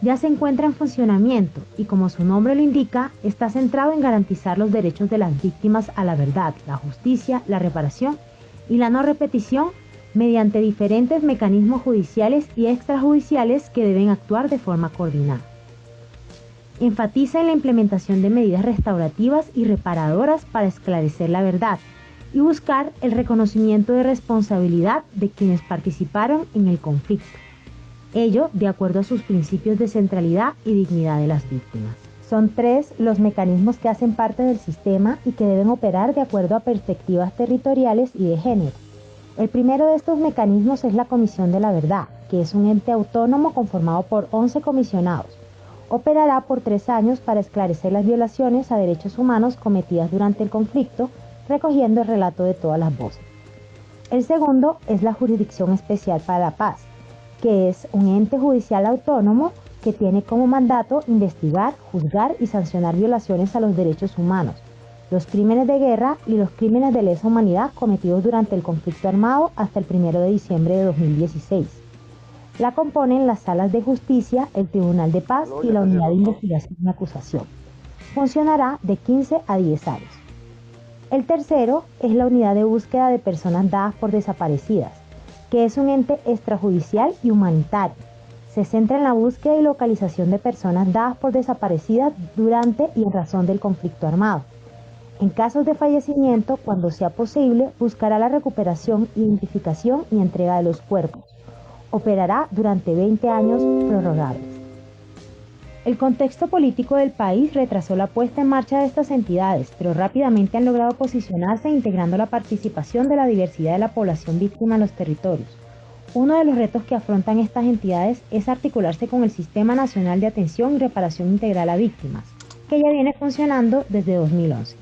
ya se encuentra en funcionamiento y, como su nombre lo indica, está centrado en garantizar los derechos de las víctimas a la verdad, la justicia, la reparación y la no repetición mediante diferentes mecanismos judiciales y extrajudiciales que deben actuar de forma coordinada. Enfatiza en la implementación de medidas restaurativas y reparadoras para esclarecer la verdad y buscar el reconocimiento de responsabilidad de quienes participaron en el conflicto. Ello de acuerdo a sus principios de centralidad y dignidad de las víctimas. Son 3 los mecanismos que hacen parte del sistema y que deben operar de acuerdo a perspectivas territoriales y de género. El primero de estos mecanismos es la Comisión de la Verdad, que es un ente autónomo conformado por 11 comisionados. Operará por 3 años para esclarecer las violaciones a derechos humanos cometidas durante el conflicto, recogiendo el relato de todas las voces. El segundo es la Jurisdicción Especial para la Paz, que es un ente judicial autónomo que tiene como mandato investigar, juzgar y sancionar violaciones a los derechos humanos, los crímenes de guerra y los crímenes de lesa humanidad cometidos durante el conflicto armado hasta el 1 de diciembre de 2016. La componen las salas de justicia, el Tribunal de Paz y la Unidad de Investigación y Acusación. Funcionará de 15 a 10 años. El tercero es la Unidad de Búsqueda de Personas Dadas por Desaparecidas, que es un ente extrajudicial y humanitario. Se centra en la búsqueda y localización de personas dadas por desaparecidas durante y en razón del conflicto armado. En casos de fallecimiento, cuando sea posible, buscará la recuperación, identificación y entrega de los cuerpos. Operará durante 20 años prorrogables. El contexto político del país retrasó la puesta en marcha de estas entidades, pero rápidamente han logrado posicionarse integrando la participación de la diversidad de la población víctima en los territorios. Uno de los retos que afrontan estas entidades es articularse con el Sistema Nacional de Atención y Reparación Integral a Víctimas, que ya viene funcionando desde 2011.